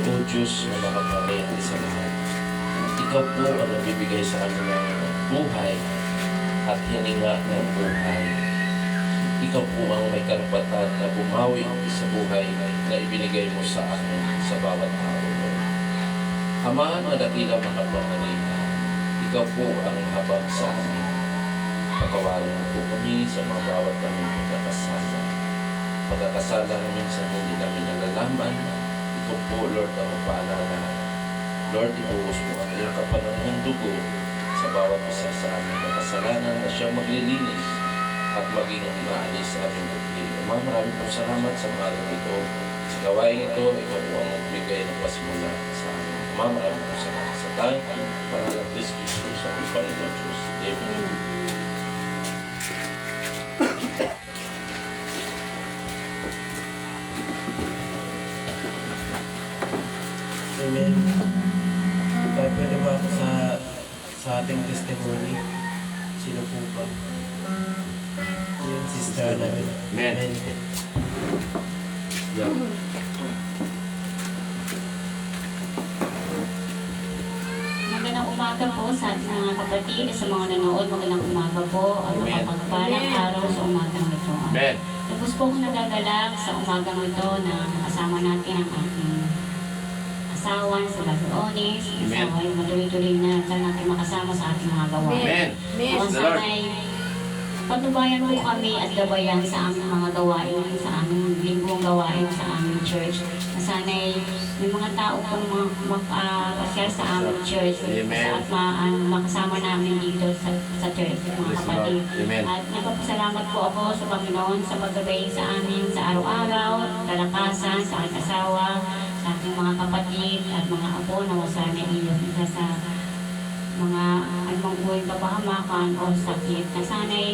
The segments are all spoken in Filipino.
O Diyos na makapangyarihan sa lahat, Ikaw po ang nagbibigay sa amin ng buhay at hininga ng buhay. Ikaw po ang may karapatan na bumawi sa buhay na ibinigay mo sa amin sa bawat araw. Ama na dakilang makapangyarihan, Ikaw po ang habang sa amin. Patawarin mo po kami sa mga bawat kaming pagkakasala. Pagkakasala namin sa hindi namin nalalaman, ito po, Lord, ang paalala. Lord, ibuhos mo ang iyong kapangyarihang dugo sa bawat isa sa aming makasalanan na siyang maglilinis at maging maalis sa aming buhay. Ama, maraming po salamat sa mga ito. Sa gawain ito, ikaw po ang magbigay ng pasimula sa amin. Ama, maraming po salamat sa tayo. Para lang this Kristo sa aming Panginoon Diyos. Amen. Amen. Pwede ba ako sa ating testimony? Sino po ba? Yung sister namin. Amen. Yeah. Magandang umaga po sa ating mga kapatid, sa mga nanood. Magandang umaga po at mapagpalang araw sa umagang ito. Amen. Tapos po akong nagagalak sa umagang ito na kasama natin ang ating asawa sa Bagones. Asawa yung matuloy-tuloy na natin makasama sa ating mga gawain. Amen. Kung sana'y patubayan po kami at gabayan sa aming mga gawain, sa aming linggong gawain sa aming church. Sana'y may mga tao pong makapasyal sa aming church at makasama namin dito sa church, mga kapatid. At nagpapasalamat po ako sa Panginoon sa paggabay sa amin sa araw-araw, kalakasan, sa aking asawa, sa aking mga kapatid at mga apo na wasa na iyon sa mga anumang buhay kapahamakan o sakit na sana'y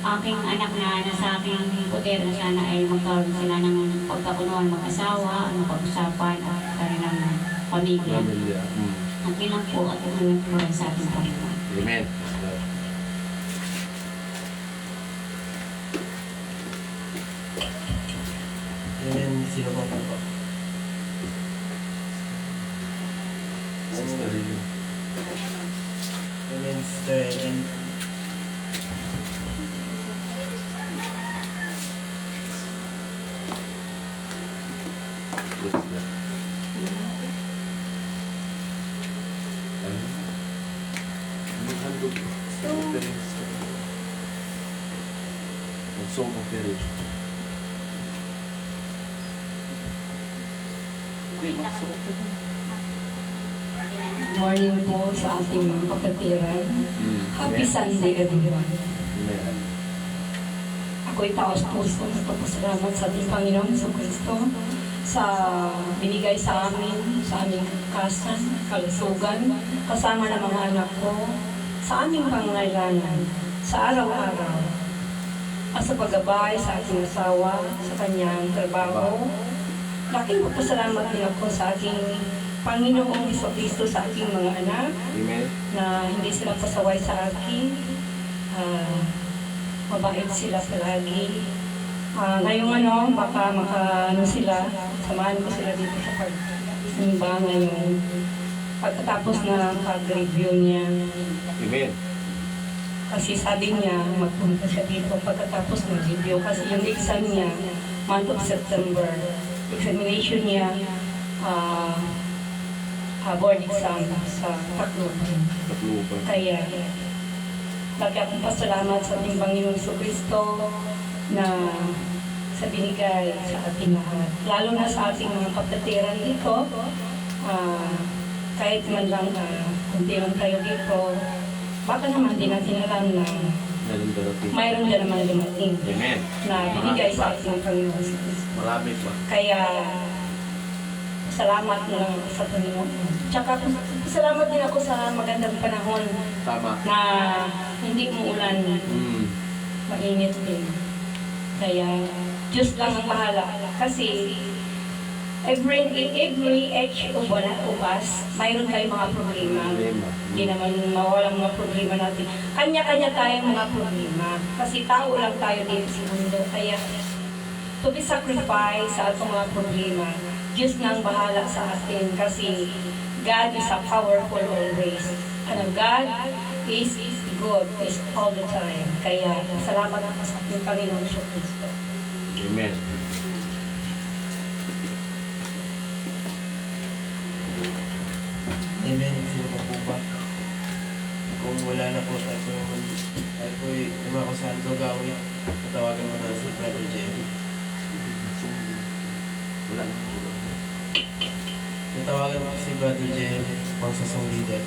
aking anak na nasa aking poder na sana ay magkaroon sila ng pagkakunuan mag-asawa, pag-usapan at kanilang pamilya. At bilang po at bilang po sa ating Panginoon. Amen. Amen. Sino ba po? Sister Lily. Amen, Sister Ellen. Morning po sa ating mga kapatiran. Happy Sunday, everyone. Ako'y taos puso nagpapasalamat sa ating Panginoon sa Kristo sa binigay sa amin, sa aming kasan, kalusugan, kasama ng mga anak ko, sa aming pangangailangan, sa araw-araw, at sa paggabay sa aking asawa, sa kanyang trabaho. Laking papasalamat din ako sa aking Panginoong Jesucristo sa aking mga anak. Amen. Na hindi sila pasaway sa akin. Mabait sila palagi. Ngayong baka sila, samahan ko sila dito sa pagsimba ngayong pagkatapos na pag-review niya. Amen. Kasi sabi niya, magpunta siya dito pagkatapos ng review. Kasi yung exam niya, month of September, examination niya, board exam sa Tacloban. Kaya, lagi akong pasalamat sa ating Panginoon Jesucristo na sa binigay sa ating lahat. Lalo na sa ating mga kapatiran dito, kahit man lang kunti lang tayo dito, baka naman din natin alam na mayroon din naman dumating na binigay sa ating Panginoon Jesucristo. Marami pa. Kaya, salamat na lang sa Panginoon. Tsaka salamat din ako sa magandang panahon. Tama. Na hindi umuulan, mainit din. Kaya Diyos lang ang bahala. Kasi every age of us, mayroon tayong mga problema. Hindi naman mawalang mga problema natin. Kanya-kanya tayong mga problema. Kasi tao lang tayo dito sa mundo. Kaya to be sacrificed sa atong mga problema. Diyos na ang bahala sa atin kasi God is a powerful always. And God is good is all the time. Kaya salamat ako sa ating Panginoon Hesus Kristo. Amen. Amen. Sino pa po ba? Kung wala na po tayo po lumako sa Santo Gawin, tatawagan mo na si Brother Jerry. Wala na. Tatawagan mo si Brother Jerry pang sasong leader.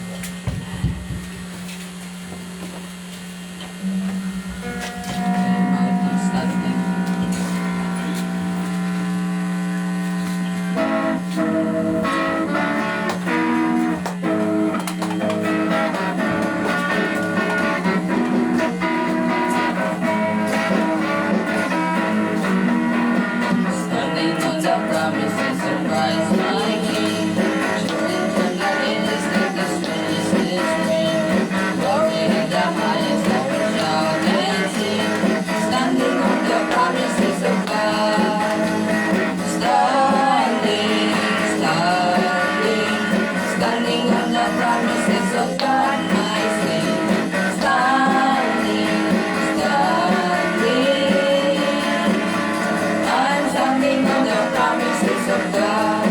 Standing on the promises of Christ my King, children cannot illustrate the sweetest ring. Glory in the highest, I will shout and sing. Standing on the promises of God. Standing, standing on the promises of God, I sing. Standing, I'm standing on the promises of God.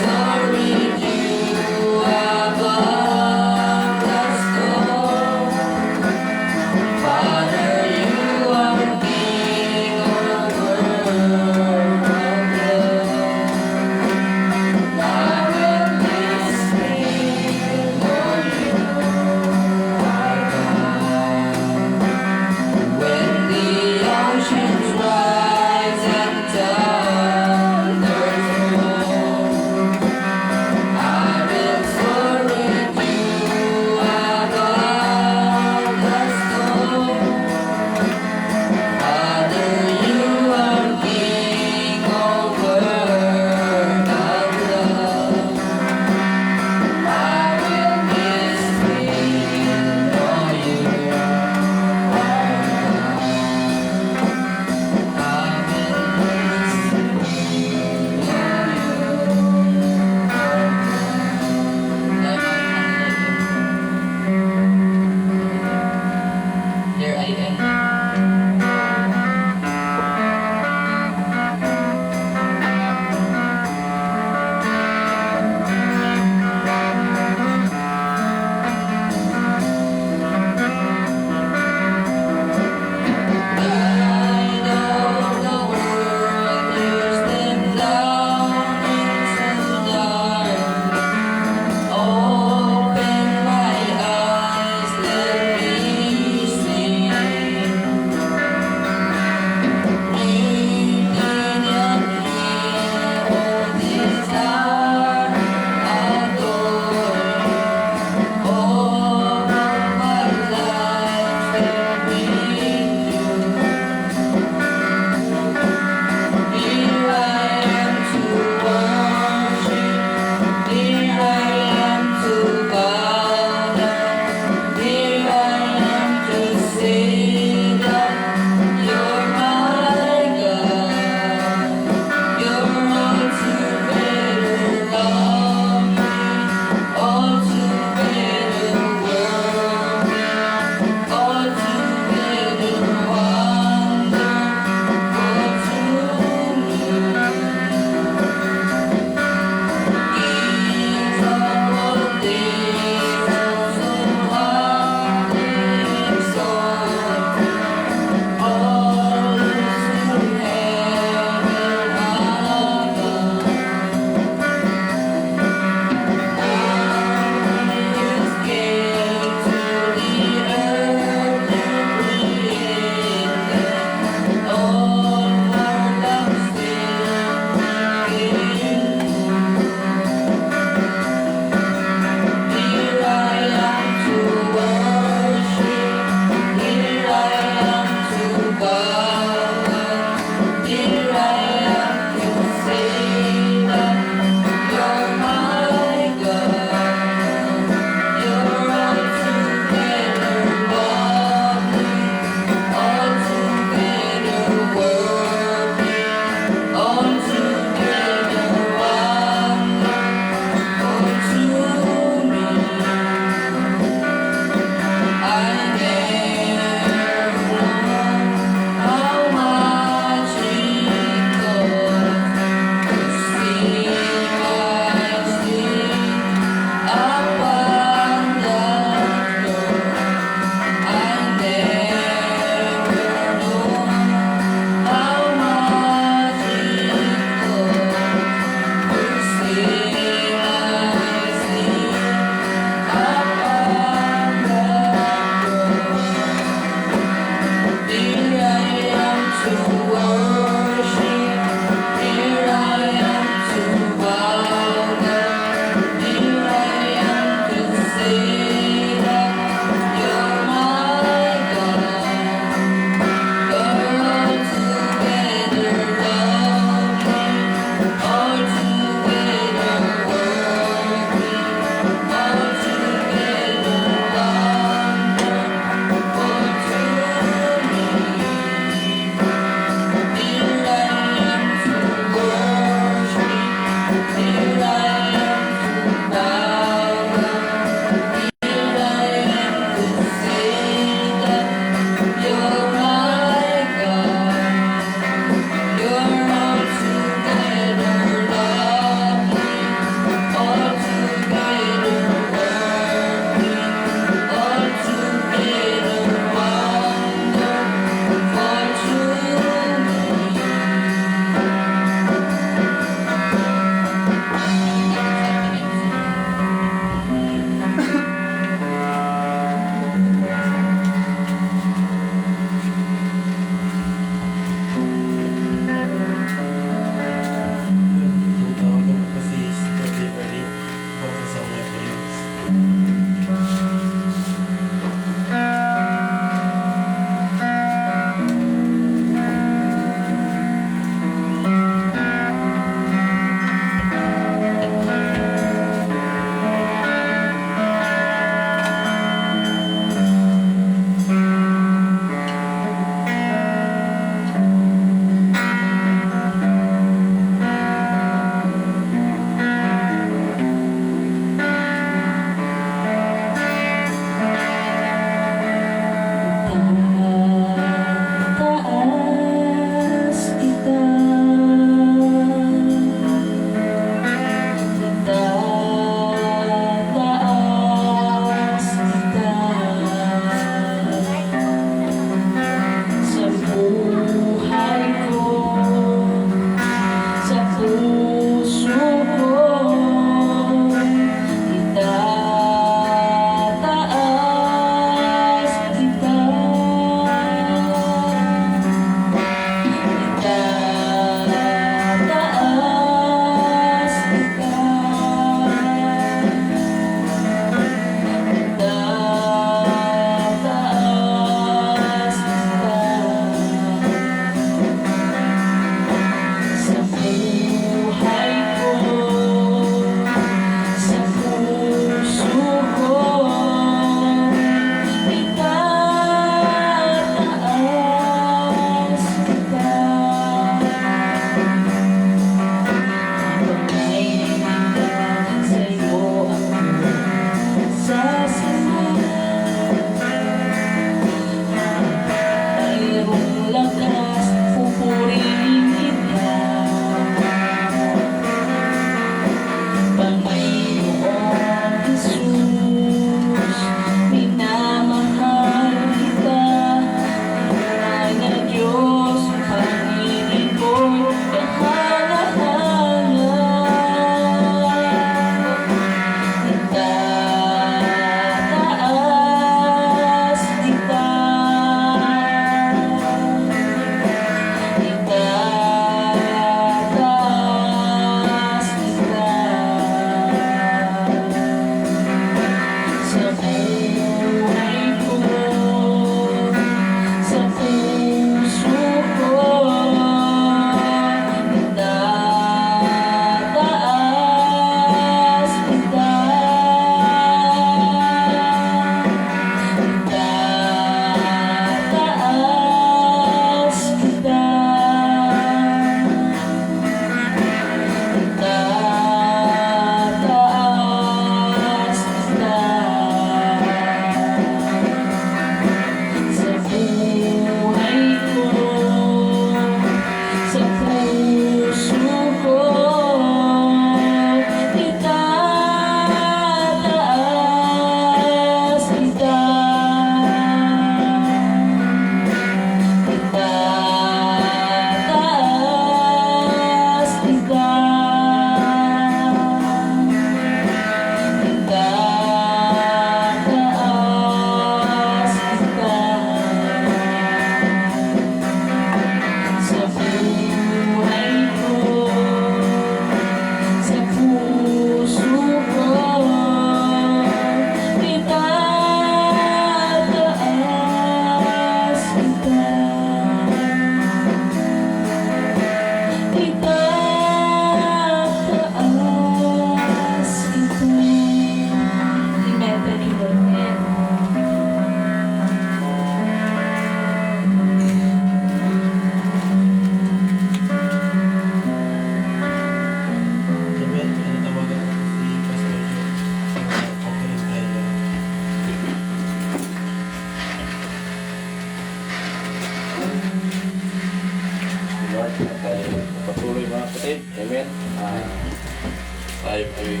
Tayo po'y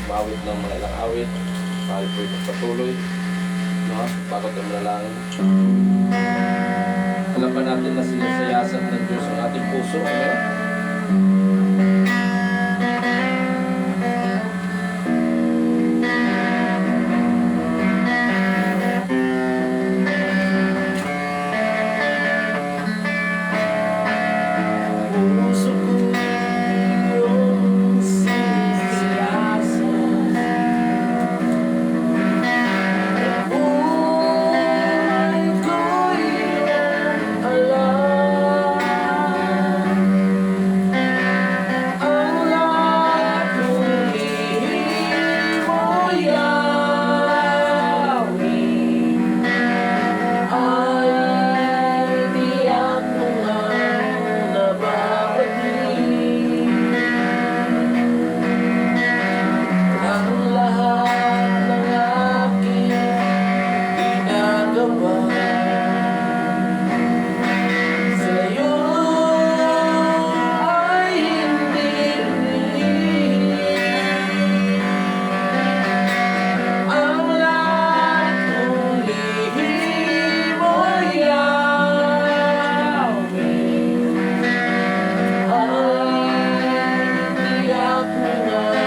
umawit ng mga ilang awit. Tayo po'y magpatuloy. No? Bakit ang manalangin? Alam ba natin na sinasayasan ng Diyos ang ating puso? Amen? Puso ko'y iyong sisiyasan. Buhay ko'y iyong alam. Ang lahat ng lihim mo'y Yahweh, ay tiyak mo ngang nababagli. Ang lahat ng aking ginagawa sa'yo ay hindi ang lahat ng lihim mo'y Yahweh, ay tiyak mo ngang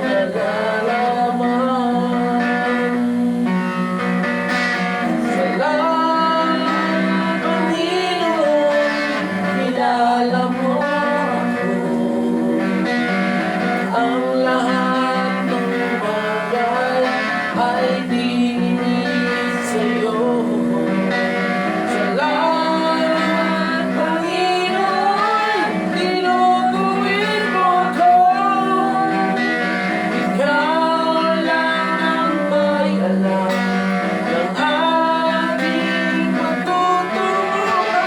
nalalaman. Salamat, Panginoon, kilala mo ako. Ang lahat ng bagay ay dinit sa'yo. Salamat, Panginoon, tinutuwid mo ako. Ikaw lang ang may alam ng aking pagtutunguhan.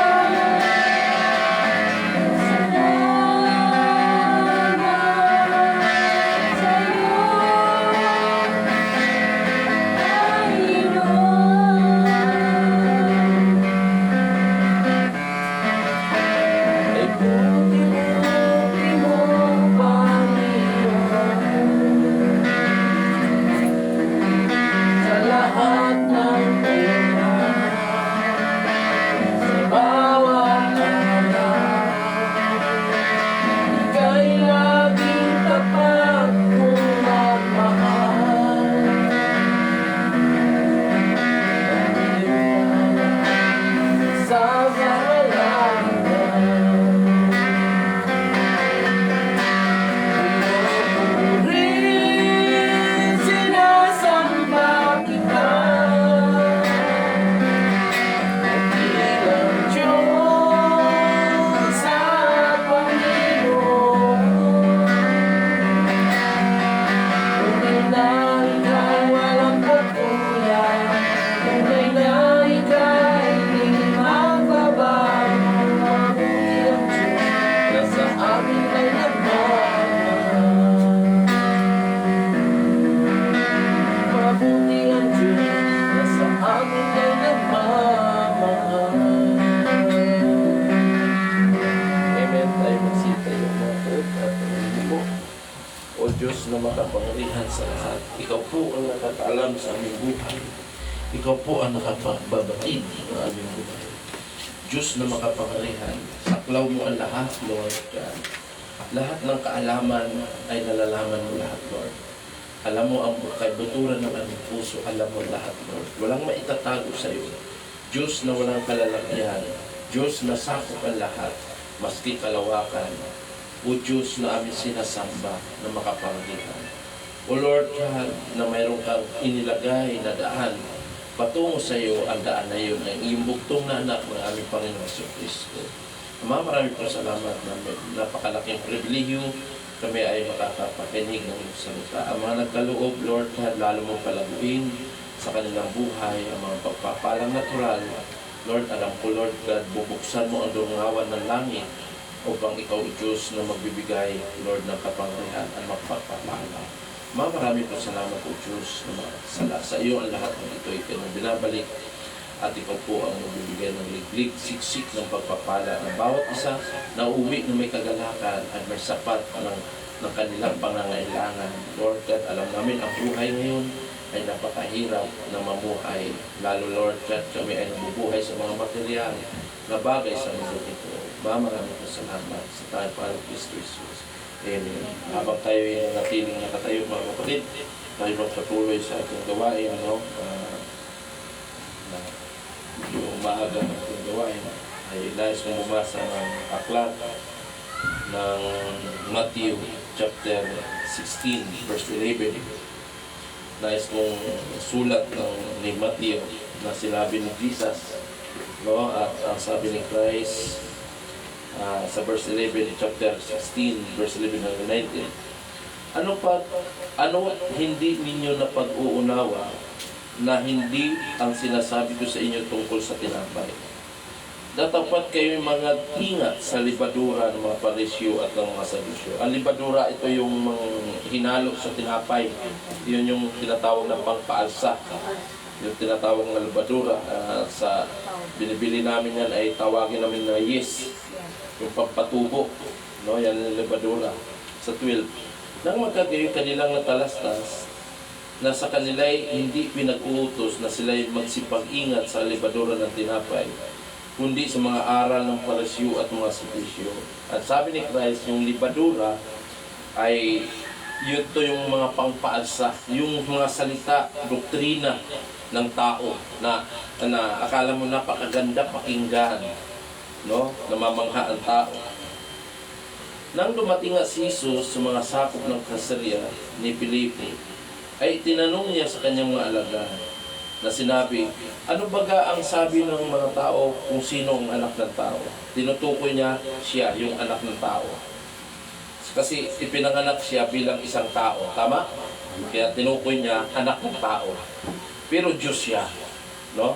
Ay buti mo, Panginoon, sa lahat ng pera, sa bawat araw, ika'y laging tapat kong magmahal. Sa rin sinasamba kita, bilang Diyos at Panginoon. Tunay na ika'y walang katulad, tunay na ika'y di magbabago. Mabuti ang Diyos na sa amin ay nagmamahal. Mabuti ang Diyos na sa amin ay nagmamahal. Amen. Tayo magsitayo mga kapatid at ulitin po. O Diyos na makapangyarihan sa lahat, Ikaw po ang nakakaalam sa aming buhay. Ikaw po ang nakapagbabatid ng aming buhay. Diyos na makapangyarihan, saklaw mo ang lahat, Lord God. Lahat ng kaalaman ay nalalaman mo lahat, Lord. Alam mo ang kaibuturan ng aming puso, alam mo lahat, Lord. Walang maitatago sa iyo. Diyos na walang kalalagyan, Diyos na sakop ang lahat, maski kalawakan. O Diyos na aming sinasamba na makapangyarihan. O Lord God, na mayroon kang inilagay na daan, patungo sa iyo ang daan na iyon, ang iyong bugtong na anak ng aming Panginoon Jesucristo. Ama, marami po salamat na may napakalaking pribilehyo kami ay makakapakinig ng iyong salita. Ang mga nagkaloob, Lord God, lalo mong palaguin sa kanilang buhay, ang mga pagpapalang natural. Lord, alam ko, Lord God, bubuksan mo ang dungawan ng langit upang ikaw, Diyos, na magbibigay, Lord, ng kapangyarihan at magpapapala. Marami po salamat po, Diyos, na sa iyo ang lahat ng ito ay binabalik. At ikaw po ang magbibigay ng liglig, siksik ng pagpapala ng bawat isa na uwi na may kagalakan at may sapat ng ng kanilang pangangailangan. Lord God, alam namin ang buhay ngayon ay napakahirap na mamuhay. Lalo Lord God, kami ay nabubuhay sa mga material na bagay sa mundo ito. Maraming salamat sa tayo para Kristo Jesus. Amen. Habang tayo ay natiling nakatayo mga kapatid, tayo magpatuloy sa ating gawain, no? Yung maaga ng ating gawain ay nais kong bumasa ng aklat ng Matthew chapter 16 verse 11. Nais kong sulat ni Matthew na sinabi ni Jesus, no? At ang sabi ni Christ sa verse 11 chapter 16 verse 11 hanggang 19. Ano hindi ninyo na pag-uunawa na hindi ang sinasabi ko sa inyo tungkol sa tinapay? Datapat kayo mga ingat sa libadura ng mga Parisyo at ng mga Sadusyo. Ang libadura, ito yung mga hinalo sa tinapay. Yun yung tinatawag na pangpaalsa. Yung tinatawag na libadura. Sa binibili namin yan ay tawagin namin na yeast. Yung pampatubo. No? Yan yung libadura. Sa 12. Nang magkagayon kanilang natalastas, na sa kanila'y hindi pinag-uutos na sila'y magsipag-ingat sa libadura ng tinapay, kundi sa mga aral ng Parisyo at mga Sadusyo. At sabi ni Christ, yung libadura ay yun to yung mga pangpaalsa, yung mga salita, doktrina ng tao na akala mo napakaganda pakinggan, no? Namamangha ang tao. Nang dumating nga si Jesus sa mga sakop ng Caesarea ni Filipo, ay tinanong niya sa kanyang mga alagad na sinabi, ano baga ang sabi ng mga tao kung sino ang anak ng tao? Tinutukoy niya siya, yung anak ng tao. Kasi ipinanganak siya bilang isang tao, tama? Kaya tinukoy niya anak ng tao. Pero Diyos siya, no?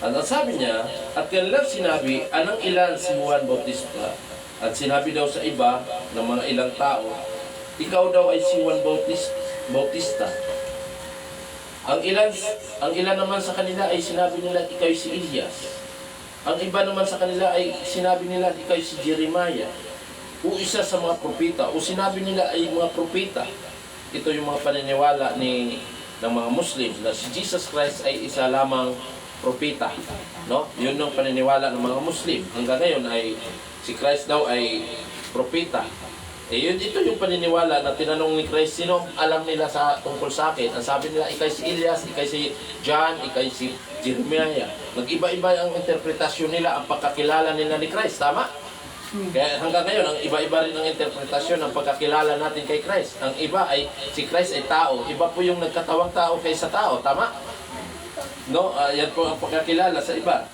At ang sabi niya, at kanilang sinabi, anong ilan si Juan Bautista? At sinabi daw sa iba ng mga ilang tao, ikaw daw ay si Juan Bautista. Ang ilan naman sa kanila ay sinabi nila, ikaw ay si Elias. Ang iba naman sa kanila ay sinabi nila, ikaw ay si Jeremiah. O isa sa mga propeta. O sinabi nila ay mga propeta. Ito yung mga paniniwala ng mga Muslim na si Jesus Christ ay isa lamang propeta. No? Yun ang paniniwala ng mga Muslim. Hanggang ngayon ay si Christ daw ay propeta. Ito yung paniniwala na tinanong ni Christ, sino alam nila tungkol sa akin? Ang sabi nila, ikay si Elias, ikay si John, ikay si Jeremiah. Nag-iba-iba ang interpretasyon nila, ang pagkakilala nila ni Christ, tama? Kaya hanggang ngayon, ang iba-iba rin ang interpretasyon ng pagkakilala natin kay Christ. Ang iba ay, si Christ ay tao. Iba po yung nagkatawang tao kaysa tao, tama? No, yan po ang pagkakilala sa iba.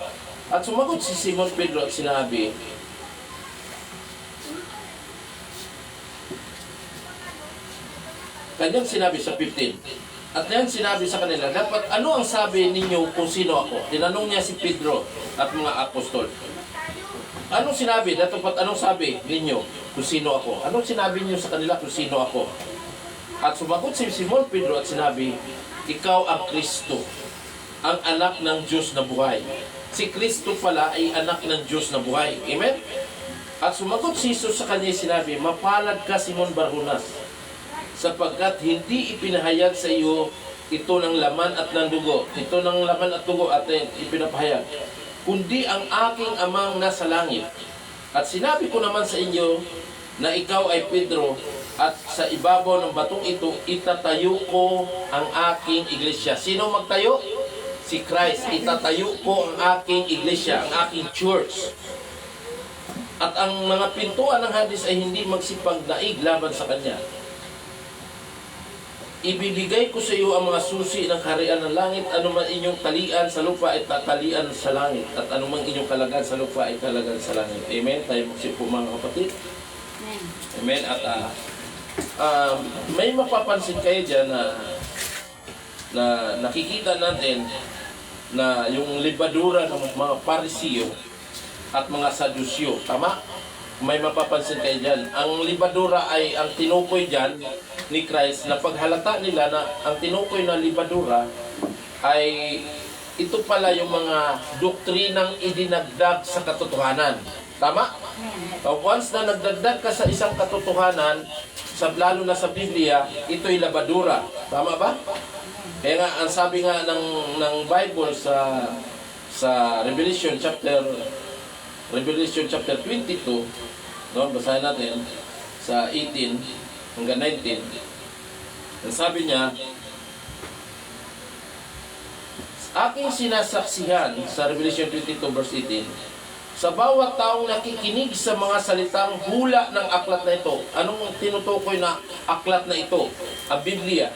At sumagot si Simon Pedro at sinabi, kanyang sinabi sa 15. At yan sinabi sa kanila, dapat ano ang sabi ninyo kung sino ako? Tinanong niya si Pedro at mga apostol. Anong sinabi? Dapat anong sabi ninyo kung sino ako? Anong sinabi niyo sa kanila kung sino ako? At sumagot si Simon Pedro at sinabi, ikaw ang Kristo, ang anak ng Diyos na buhay. Si Kristo pala ay anak ng Diyos na buhay. Amen? At sumagot si Jesus sa kanya sinabi, mapalad ka Simon Barjonas, sapagkat hindi ipinahayag sa iyo ito ng laman at ng dugo. Ito ng laman at dugo atin ipinapahayag, kundi ang aking amang nasa langit. At sinabi ko naman sa inyo na ikaw ay Pedro, at sa ibabaw ng batong ito itatayo ko ang aking iglesia. Sino magtayo? Si Christ. Itatayo ko ang aking iglesia, ang aking church. At ang mga pintuan ng Hades ay hindi magsipagdaig laban sa kanya. Ibibigay ko sa iyo ang mga susi ng kaharian ng langit. Anuman inyong talian sa lupa ay tatalian sa langit. At anuman inyong kalagan sa lupa ay kalagan sa langit. Amen? Tayo magsipo mga kapatid. Amen? At may mapapansin kayo dyan na nakikita natin na yung libadura ng mga Parisyo at mga Sadusyo. Tama? May mapapansin kayo dyan. Ang libadura ay ang tinukoy dyan ni Christ na paghalata nila na ang tinukoy na libadura ay ito pala yung mga doktrinang idinagdag sa katotohanan. Tama? Once na nagdagdag ka sa isang katotohanan, lalo na sa Biblia, ito'y labadura. Tama ba? Kaya nga, ang sabi nga ng Bible sa Revelation chapter 22, no, basahin natin sa 18 hanggang 19. Ang sabi niya, aking sinasaksihan sa Revelation 22 verse 18, sa bawat taong nakikinig sa mga salitang hula ng aklat na ito. Anong tinutukoy na aklat na ito? Ang Biblia.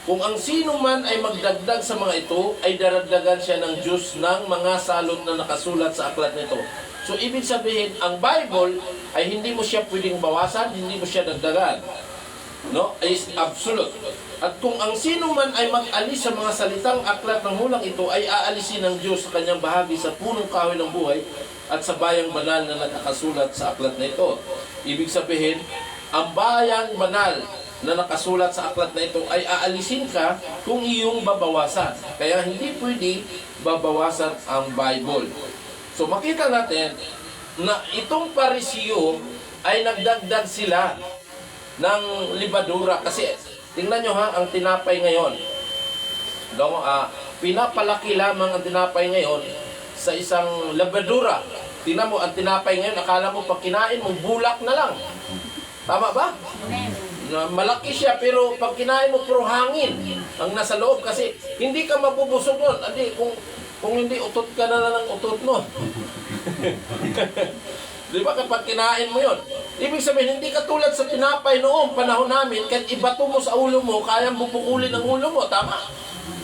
Kung ang sino man ay magdagdag sa mga ito, ay daragdagan siya ng Diyos ng mga salot na nakasulat sa aklat na ito. So, ibig sabihin, ang Bible ay hindi mo siya pwedeng bawasan, hindi mo siya dagdagan. No? Is absolute. At kung ang sino man ay mag-alis sa mga salitang aklat ng hulang ito, ay aalisin ng Diyos sa kanyang bahagi sa punong kahoy ng buhay at sa bayang banal na nakasulat sa aklat na ito. Ibig sabihin, ang bayang banal na nakasulat sa aklat na ito ay aalisin ka kung iyong babawasan. Kaya hindi pwede babawasan ang Bible. So makita natin na itong Parisiyo ay nagdagdag sila ng libadura. Kasi tingnan nyo ha, ang tinapay ngayon. Pinapalaki lamang ang tinapay ngayon sa isang labadura. Tingnan mo, ang tinapay ngayon, akala mo pag kinain mo, bulak na lang. Tama ba? Malaki siya, pero pag kinain mo, puro hangin ang nasa loob. Kasi hindi ka mabubusog nun. Hindi, kung hindi, utot ka na ng utot mo. Di ba kapag kinain mo yun? Ibig sabihin, hindi ka tulad sa tinapay noong panahon namin, kahit ibato mo sa ulo mo, kayang bubukulin ang ulo mo. Tama?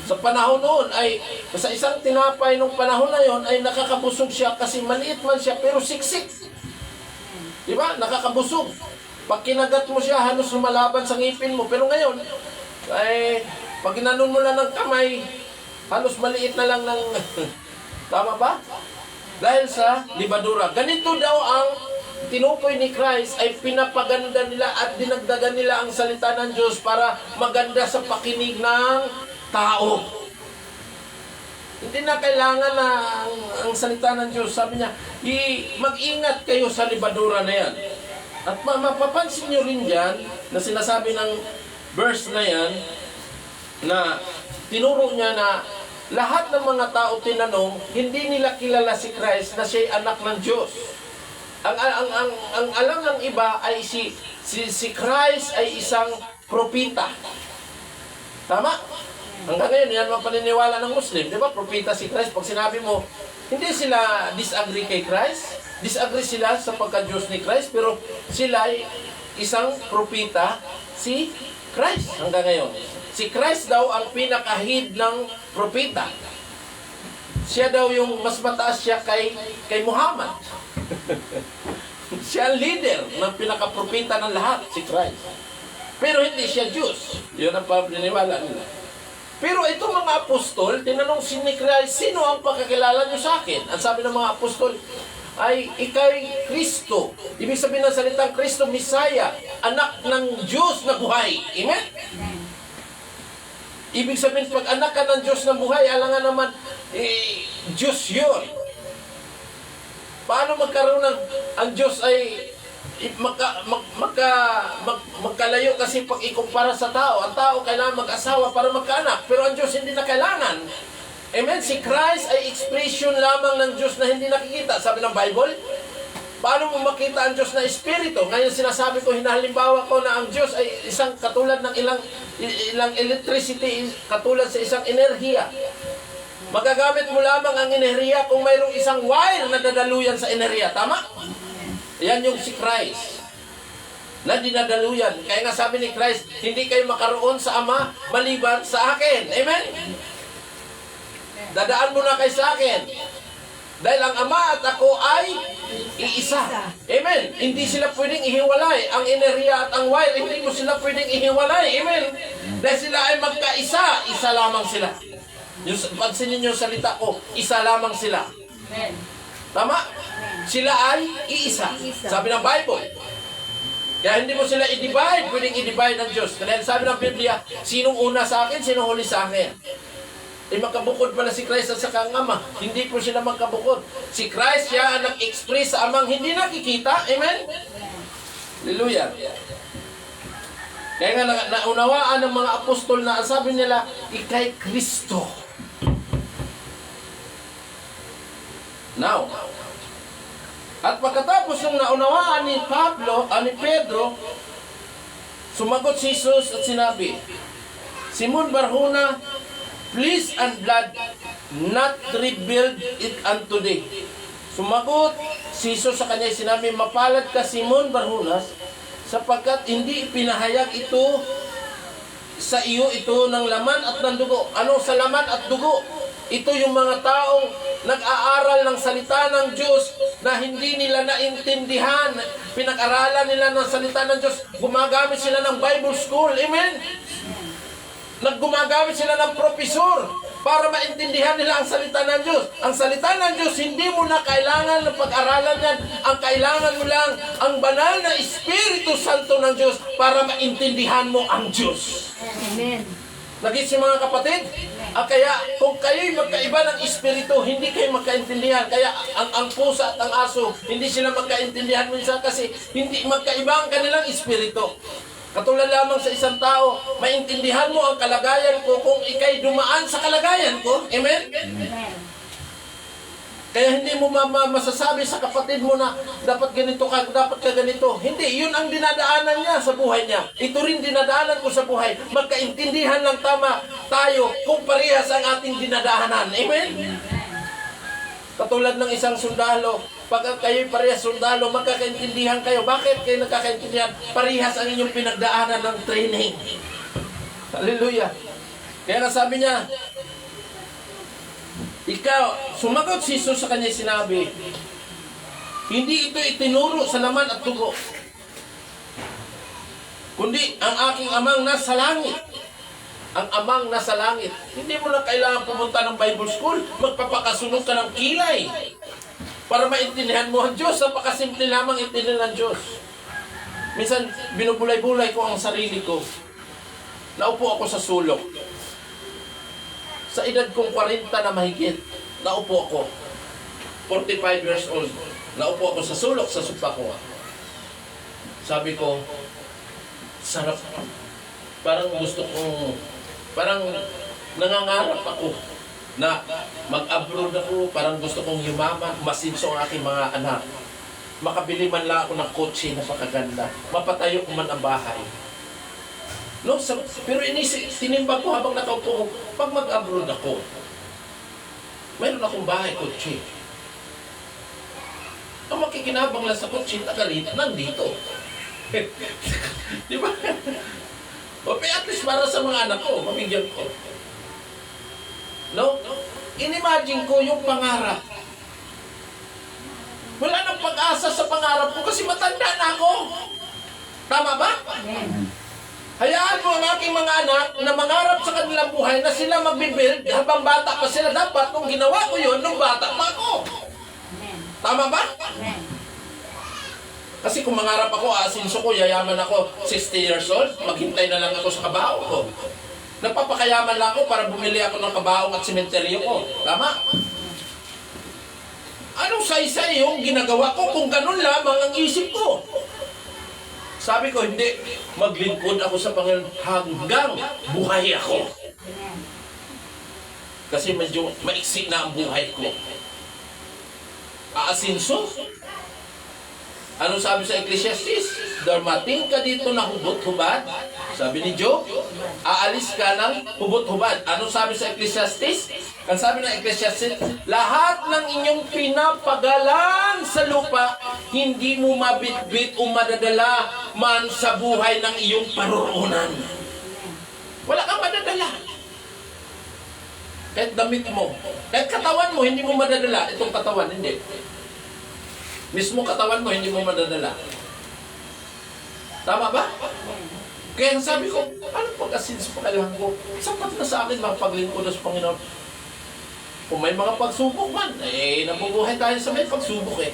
Sa panahon noon ay, sa isang tinapay nung panahon na yon ay nakakabusog siya kasi maliit man siya pero siksik. Di ba? Nakakabusog. Pag kinagat mo siya, halos lumalaban sa ngipin mo. Pero ngayon, ay, pag ginanon mo lang ng kamay, halos maliit na lang ng... Tama ba? Dahil sa libadura. Ganito daw ang tinukoy ni Christ ay pinapaganda nila at dinagdagan nila ang salita ng Diyos para maganda sa pakinig ng tao. Hindi na kailangan na ang salita ng Diyos. Sabi niya, mag-ingat kayo sa libadura na yan. At mapapansin nyo rin dyan na sinasabi ng verse na yan na tinuro niya na lahat ng mga tao tinanong, hindi nila kilala si Christ na siya'y anak ng Diyos. Ang alam ng iba ay si Christ ay isang propita. Tama? Hanggang ngayon, yan ang paniniwala ng Muslim. Di ba? Propita si Christ. Pag sinabi mo, hindi sila disagree kay Christ. Disagree sila sa pagka-Diyos ni Christ. Pero sila ay isang propita, si Christ. Hanggang ngayon. Si Christ daw ang pinakahid ng propita. Siya daw yung mas mataas siya kay Muhammad. Siya ang leader ng pinaka-propita ng lahat, si Christ. Pero hindi siya Diyos. Yun ang paniniwala nila. Pero itong mga apostol, tinanong si Christ, sino ang pagkakilala niyo sa akin? Ang sabi ng mga apostol, ay ikay Kristo. Ibig sabihin ng salitang Kristo, Messiah, anak ng Diyos na buhay. Amen? Ibig sabihin, pag anak ka ng Diyos na buhay, alangan naman, Diyos yun. Paano magkaroon ng, ang Diyos ay magkalayo kasi pag ikumpara sa tao, ang tao kailangan mag-asawa para magkaanak, pero ang Diyos hindi na kailangan. Amen? Si Christ ay expression lamang ng Diyos na hindi nakikita. Sabi ng Bible, paano mo makita ang Diyos na Espiritu? Ngayon sinasabi ko, hinahalimbawa ko na ang Diyos ay isang katulad ng ilang electricity, katulad sa isang enerhiya. Magagamit mo lamang ang enerhiya kung mayroong isang wire na dadaluyan sa enerhiya. Tama? Yan yung si Christ na dinadaluyan. Kaya nga sabi ni Christ, hindi kayo makaroon sa Ama maliban sa akin. Amen? Dadaan mo na kayo sa akin. Dahil ang Ama at ako ay iisa. Amen? Hindi sila pwedeng ihiwalay. Ang enerhiya at ang wire, hindi mo sila pwedeng ihiwalay. Amen? Dahil sila ay magkaisa, isa lamang sila. Pansinin niyo yung salita ko, isa lamang sila. Tama? Sila ay iisa. Sabi ng Bible. Kaya hindi mo sila i-divide, pwedeng i-divide ng Diyos. Kaya sabi ng Biblia, sinong una sa akin, sinong huli sa akin. Magkabukod pala si Christ at saka ang Ama. Hindi po sila magkabukod. Si Christ siya ang nag-express sa Amang hindi nakikita. Amen? Hallelujah. Kaya nga naunawaan ng mga apostol na ang sabi nila, ikay Kristo. Now, at pagkatapos ng naunawaan ni Pedro, sumagot si Jesus at sinabi, Simon Barjona, flesh and blood not revealed it unto thee. Sumagot si Jesus sa kanya, sinabi, mapalad ka Simon Barjona, sapagkat hindi pinahayag ito sa iyo ito ng laman at ng dugo. Ano sa laman at dugo? Ito yung mga taong nag-aaral ng salita ng Diyos na hindi nila naintindihan. Pinag-aralan nila ng salita ng Diyos. Gumagamit sila ng Bible school. Amen? Naggumagamit sila ng profesor para maintindihan nila ang salita ng Diyos. Ang salita ng Diyos, hindi mo na kailangan ng pag-aralan yan. Ang kailangan mo lang ang banal na Espiritu Santo ng Diyos para maintindihan mo ang Diyos. Amen. Naging si mga kapatid? Kaya kung kayo'y magkaiba ng Espiritu, hindi kayo magkaintindihan. Kaya ang pusa at ang aso, hindi sila magkaintindihan minsan kasi hindi magkaiba ang kanilang Espiritu. Katulad lamang sa isang tao, maintindihan mo ang kalagayan ko kung ikay dumaan sa kalagayan ko. Amen? Amen. Kaya hindi mo masasabi sa kapatid mo na dapat ganito ka, dapat ka ganito. Hindi, yun ang dinadaanan niya sa buhay niya. Ito rin dinadaanan ko sa buhay. Magkaintindihan lang tama tayo kung parehas ang ating dinadaanan. Amen? Katulad ng isang sundalo, pag kayo'y parehas sundalo, magkakaintindihan kayo. Bakit kayo nagkakaintindihan? Parehas ang inyong pinagdaanan ng training. Hallelujah. Kaya nga sabi niya, sumagot si Jesus sa kanya sinabi, hindi ito itinuro sa laman at dugo, kundi ang aking amang nasa langit. Ang amang nasa langit. Hindi mo na kailangan pumunta ng Bible school. Magpapakasunod ka ng kilay para maintindihan mo ang Diyos. Napakasimple lamang intindihan ng Diyos. Minsan, binubulay-bulay ko ang sarili ko. Naupo ako sa sulok. Sa edad kong 40 na mahigit, naupo ako. 45 years old. Naupo ako sa sulok sa sopa ko. Sabi ko, sarap. Parang nangangarap ako na mag-abroad ako. Parang gusto kong yumaman, masinso ang aking mga anak. Makabili man lang ako ng kotse na pakaganda. Mapatayo ko man ang bahay. No, pero tinimbang ko habang nakaupo ko, pag mag-abroad ako, mayroon akong bahay, kotse. Ang makikinabang lang sa kotse, tagalito, nandito. Di ba? O, at least para sa mga anak ko, mabigyan ko. No? Inimagine ko yung pangarap. Wala nang pag-asa sa pangarap ko kasi matanda na ako. Tama ba? Amen. Hayaan mo ang aking mga anak na mangarap sa kanilang buhay na sila magbibuild habang bata pa sila. Dapat nung ginawa ko yun, nung bata pa ako. Amen. Tama ba? Amen. Kasi kung mangarap ako, asinso ko, yayaman ako, 60 years old, maghintay na lang ako sa kabao ko. Nagpapakayaman lang ako para bumili ako ng kabaong at sementeryo ko. Tama? Anong say-say yung ginagawa ko kung ganun lamang ang isip ko? Sabi ko, hindi. Maglingkod ako sa Panginoon hanggang buhay ako. Amen. Kasi medyo maiksi na ang buhay ko. Aasinso? Ano sabi sa Ecclesiastes? Darmating ka dito na hubot-hubad. Sabi ni Job, aalis ka ng hubot-hubad. Ano sabi sa Ecclesiastes? Kan sabi ng Ecclesiastes, lahat ng inyong pinapagalan sa lupa, hindi mo mabitbit o madadala man sa buhay ng iyong paruroonan. Wala kang madadala. Kahit damit mo, kahit katawan mo, hindi mo madadala. Itong katawan, hindi. Mismo katawan mo, hindi mo madadala. Tama ba? Kaya sabi ko, ano pagkasins pa kailangan ko? Sapat na sa akin mga paglingkod sa Panginoon. Kung may mga pagsubok man, nabubuhay tayo sa may pagsubok eh.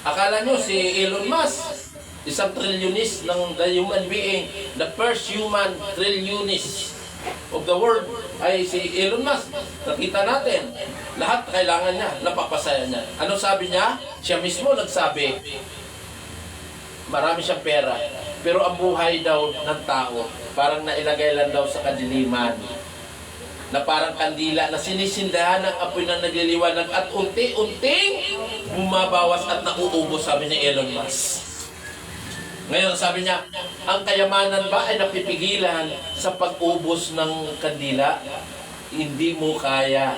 Akala nyo si Elon Musk, isang trilyonist ng the human being, the first human trilyonist of the world ay si Elon Musk. Nakita natin, lahat kailangan niya, napapasaya niya. Ano sabi niya? Siya mismo nagsabi, marami siyang pera, Pero ang buhay daw ng tao, parang nailagay lang daw sa kadiliman. Na parang kandila na sinisindahan ng apoy na nagliliwanag at unti-unting bumabawas at nauubos, sabi ni Elon Musk. Ngayon, sabi niya, ang kayamanan ba ay napipigilan sa pag-ubos ng kandila? Hindi mo kaya.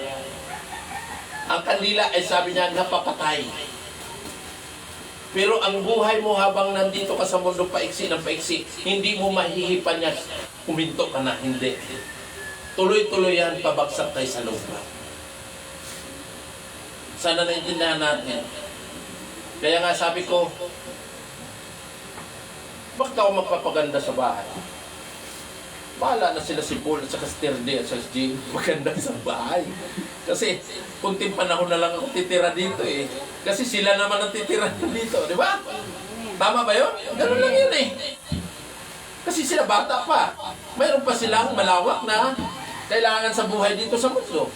Ang kandila ay, sabi niya, napapatay. Pero ang buhay mo habang nandito ka sa mundo paiksi ng paiksi, hindi mo mahihipan niya. Huminto ka na, hindi. Tuloy-tuloy yan, pabagsak tayo sa lupa. Sana naintindihan natin. Kaya nga sabi ko, bakit ako magpapaganda sa bahay? Bahala na sila si Paul at saka si Terdy at saka si Jim maganda sa bahay. Kasi kunting panahon na lang ako titira dito eh. Kasi sila naman ang titira dito, di ba? Tama ba yun? Ganun lang yun eh. Kasi sila bata pa. Mayroon pa silang malawak na kailangan sa buhay dito sa mundo.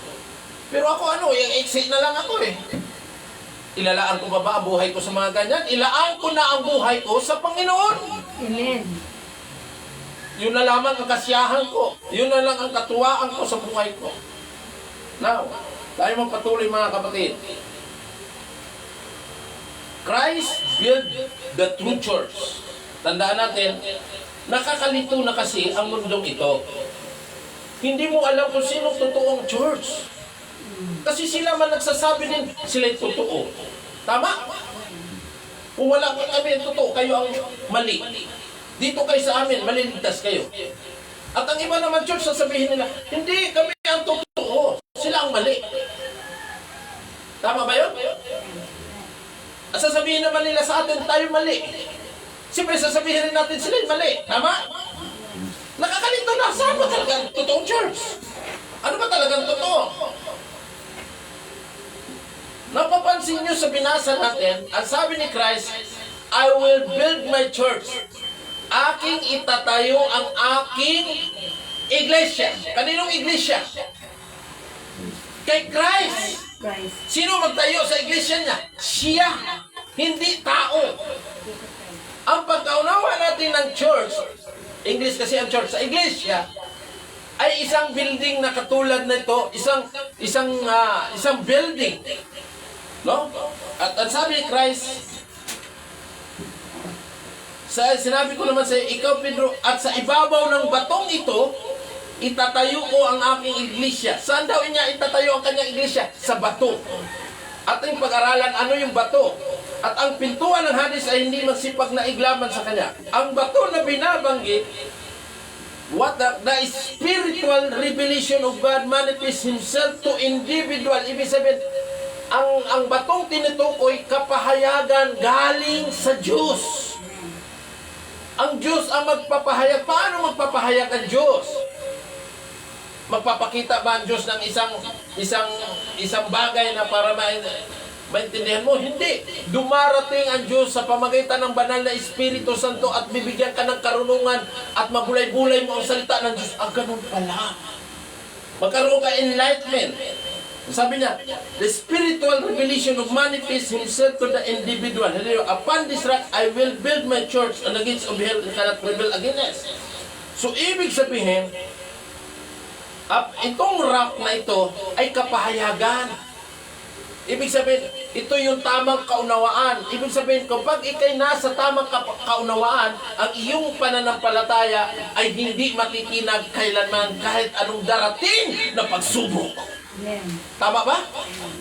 Pero ako exit na lang ako eh. Ilalaan ko ba ang buhay ko sa mga ganyan? Ilaan ko na ang buhay ko sa Panginoon. Amen. Yun na lamang ang kasiyahan ko. Yun na lang ang katuwaan ko sa buhay ko. Now, tayo magpatuloy mga kapatid. Christ built the true church. Tandaan natin, nakakalito na kasi ang mundong ito. Hindi mo alam kung sino totoong church. Kasi sila man nagsasabi din, sila'y totoo. Tama? Kung wala kami totoo, kayo ang mali. Dito kayo sa amin, maliligtas kayo. At ang iba naman church, sasabihin nila, hindi, kami ang totoo. Sila ang mali. Tama ba yun? At sasabihin naman nila sa atin, tayo mali. Siyempre, sasabihin rin natin sila'y mali. Tama? Nakakalito na. Saan ba talagang totoong church? Ano ba talagang totoo? Napapansin nyo sa binasa natin, ang sabi ni Christ, I will build my church. Aking itatayo ang aking iglesia. Kaninong iglesia? Kay Christ. Sino magtayo sa iglesia niya? Siya. Hindi tao. Ang pagkaunawa natin ng church, English kasi ang church, sa iglesia, ay isang building na katulad nito, isang building. No? At ang sabi ni Christ, sinabi ko naman sa ikaw, Pedro, at sa ibabaw ng batong ito, itatayo ko ang aking iglesia. Saan daw niya itatayo ang kanyang iglesia? Sa bato. At yung pag-aralan, ano yung bato? At ang pintuan ng Hades ay hindi magsipag na iglaman sa kanya. Ang bato na binabanggit, the spiritual revelation of God manifests Himself to individual. Ibig sabihin, ang batong tinutukoy, kapahayagan galing sa Diyos. Ang Diyos ang magpapahayag. Paano magpapahayag ang Diyos? Magpapakita ba ang Diyos ng isang bagay na para maintindihan mo? Hindi. Dumarating ang Diyos sa pamagitan ng banal na Espiritu Santo at bibigyan ka ng karunungan at mabulay-bulay mo ang salita ng Diyos. Ganun pala. Magkaroon ka enlightenment. Sabi niya, the spiritual revelation of manifest Himself to the individual. Upon this rock, I will build my church, and the gates of hell cannot prevail against. So, ibig sabihin, itong rock na ito ay kapahayagan. Ibig sabihin, ito yung tamang kaunawaan. Ibig sabihin, kapag ikay nasa tamang kaunawaan, ang iyong pananampalataya ay hindi matitinag kailanman kahit anong darating na pagsubok. Tama ba?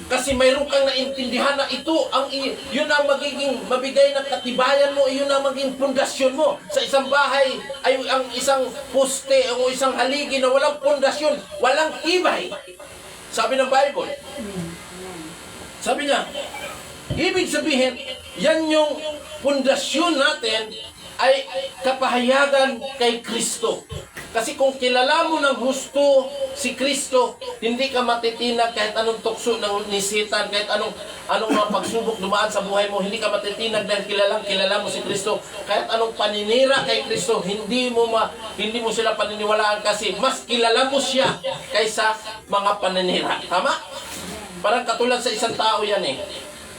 Kasi mayroon kang naintindihan na yun ang magiging mabigay ng katibayan mo, yun ang magiging pundasyon mo. Sa isang bahay ay ang isang poste o isang haligi na walang pundasyon, walang tibay. Sabi ng Bible. Sabi niya, ibig sabihin, yan yung pundasyon natin ay kapahayagan kay Kristo. Kasi kung kilala mo ng husto si Kristo, hindi ka matitinag kahit anong tukso ng nisitan, kahit anong mga pagsubok dumaan sa buhay mo, hindi ka matitinag dahil kilala mo si Kristo. Kahit anong paninira kay Kristo, hindi mo sila paniniwalaan kasi mas kilala mo siya kaysa mga paninira. Tama? Parang katulad sa isang tao yan eh.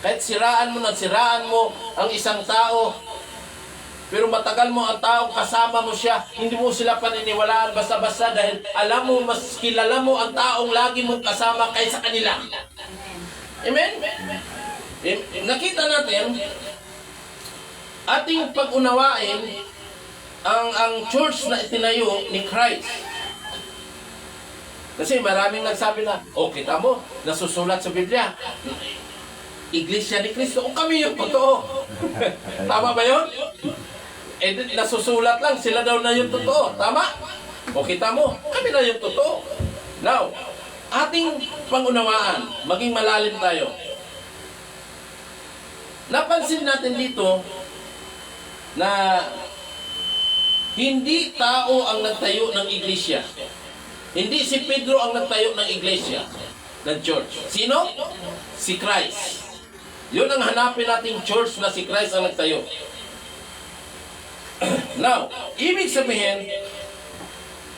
Kahit siraan mo ang isang tao, Pero matagal mo ang tao, kasama mo siya, hindi mo sila paniniwalaan basta-basta dahil alam mo, mas kilala mo ang taong lagi mong kasama kaysa kanila. Amen? Nakita natin, ating pag-unawain ang church na itinayo ni Christ. Kasi maraming nagsabi na, kita mo, nasusulat sa Biblia, Iglesia ni Cristo. Kami yung totoo. Tama ba yun? Nasusulat lang, sila daw na yung totoo. Tama? Kita mo, kami na yung totoo. Now, ating pangunawaan, maging malalim tayo. Napansin natin dito na hindi tao ang nagtayo ng iglesia. Hindi si Pedro ang nagtayo ng iglesia, ng church. Sino? Si Christ. Yun ang hanapin nating church na si Christ ang nagtayo. Now, ibig sabihin,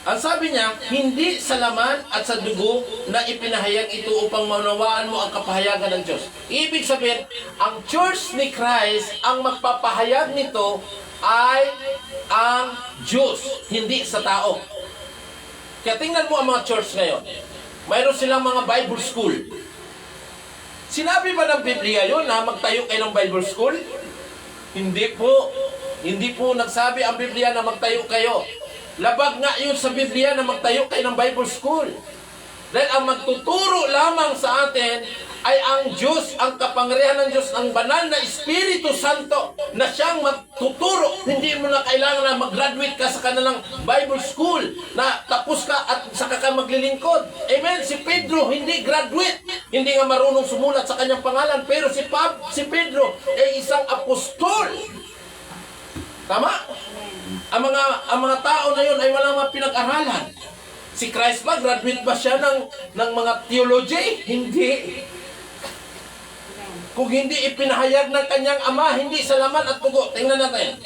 ang sabi niya, hindi sa laman at sa dugo na ipinahayag ito upang maunawaan mo ang kapahayagan ng Diyos. Ibig sabihin, ang church ni Christ, ang magpapahayag nito ay ang Diyos, hindi sa tao. Kaya tingnan mo ang mga church ngayon. Mayroon silang mga Bible school. Sinabi ba ng Biblia yun na magtayo kayo ng Bible school? Hindi po. Hindi po nagsabi ang Biblia na magtayo kayo. Labag nga yun sa Biblia na magtayo kayo ng Bible school. Dahil ang magtuturo lamang sa atin ay ang Diyos, ang kapangyarihan ng Diyos, ang banal na Espiritu Santo na siyang magtuturo. Hindi mo na kailangan na mag-graduate ka sa kanilang Bible school na tapos ka at saka ka maglilingkod. Amen? Si Pedro hindi graduate. Hindi nga marunong sumulat sa kanyang pangalan. Pero si Pedro ay isang apostol. Tama? Ang mga tao na yun ay walang mga pinag-aralan. Si Christ ba, graduate ba siya ng mga theology? Hindi. Kung hindi ipinahayag ng kanyang ama, hindi sa laman at dugo. Tingnan natin.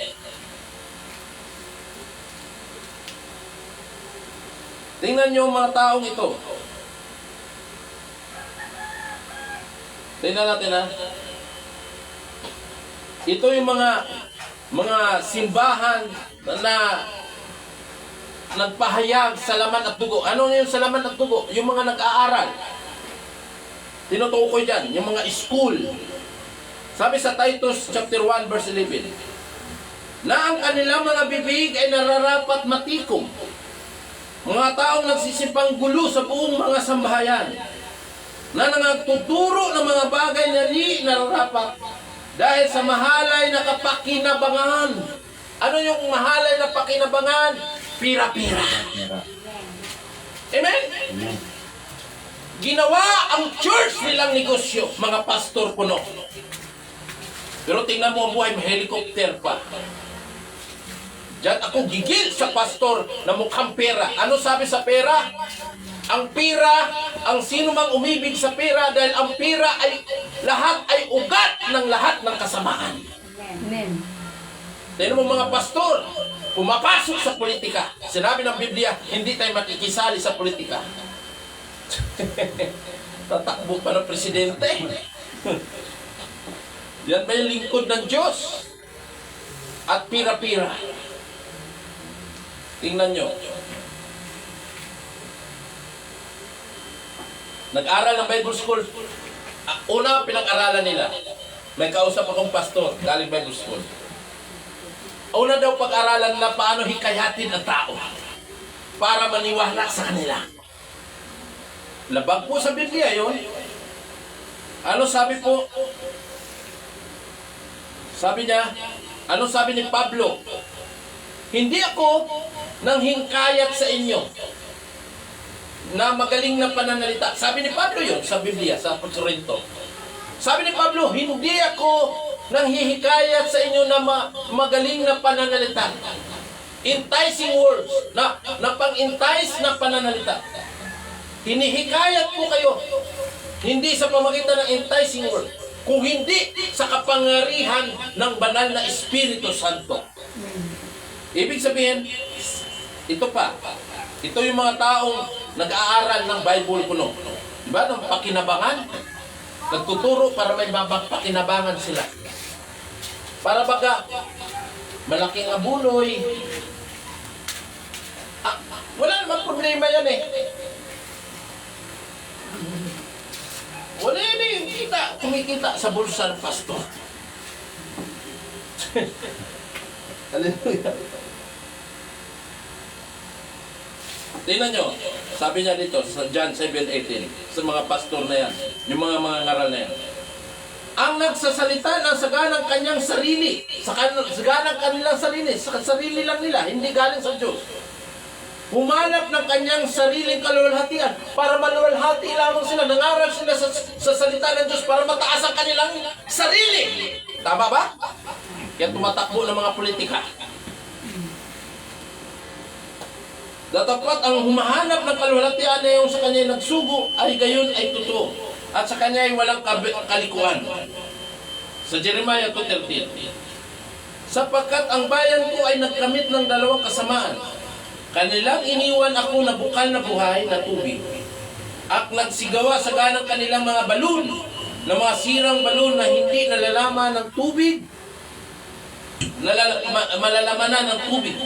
Tingnan niyo ang mga taong ito. Tingnan natin ha. Ito yung mga simbahan na nagpahayag sa laman at dugo. Ano yung sa laman at dugo? Yung mga nag-aaral. Tinutukoy dyan, yung mga school. Sabi sa Titus chapter 1 verse 11, na ang kanilang mga bibig ay nararapat matikom. Mga taong nagsisipang gulo sa buong mga sambahayan, na nagtuturo ng mga bagay na di nararapat dahil sa mahalay na kapakinabangan. Ano yung mahalay na pakinabangan? Pira-pira. Amen? Ginawa ang church nilang negosyo, mga pastor puno. Pero tingnan mo ang buhay, may helicopter pa. Diyan ako gigil sa pastor na mukhang pera. Ano sabi sa pera? Ang pera, ang sino mang umibig sa pera, dahil ang pera ay lahat ay ugat ng lahat ng kasamaan. Amen. Tingnan mo mga pastor, pumapasok sa politika. Sinabi ng Biblia, hindi tayo makikisali sa politika. Tatakbo pa ng presidente. Yan may lingkod ng Diyos. At pira-pira. Tingnan nyo. Nag-aral ng Bible School. Una, pinag-aralan nila. May kausap akong pastor, galing Bible School. Una daw pag-aralan na paano hikayatin ang tao para maniwala sa kanila. Labag po sa Biblia yun. Ano sabi po? Sabi niya, ano sabi ni Pablo? Hindi ako nang hingkayat sa inyo na magaling na pananalita. Sabi ni Pablo yun sa Biblia, sa Corinto. Sabi ni Pablo, hindi ako nang hihikayat sa inyo na magaling na pananalita. Enticing words, na pang-entice na pananalita. Hinihikayat po kayo, hindi sa pamagitan ng enticing word, kung hindi sa kapangyarihan ng banal na Espiritu Santo. Ibig sabihin, ito pa, ito yung mga taong nag-aaral ng Bible kuno. Diba? Ng pakinabangan, nagtuturo para may pakinabangan sila. Para baga, malaking abuloy. Wala namang problema yan eh. Wala yan eh, kumikita sa bulsa ng pastor. Hallelujah. Tingnan nyo, sabi niya dito sa John 7:18, sa mga pastor na yan, yung mga ngaral na yan. Ang nagsasalita ng saganang kanyang sarili, saganang kanilang sarili, sa sarili lang nila, hindi galing sa Diyos. Humanap ng kanyang sariling kaluwalhatian para maluwalhati lamang sila. Nangaral sila sa salita ng Diyos para mataas ang kanilang sarili. Tama ba? Kaya tumatakbo ng mga politika. Datapat ang humahanap ng kaluwalhatian na yung sa kanya nagsugo ay gayon ay totoo. At sa kanya ay walang kalikuan. Sa Jeremiah 2:13. Sapagkat ang bayan ko ay nagkamit ng dalawang kasamaan. Kanilang iniwan ako na bukal na buhay na tubig. At nagsigawa sa ganang kanilang mga balon, na mga sirang balon na hindi nalalaman ng tubig, malalamanan ng tubig.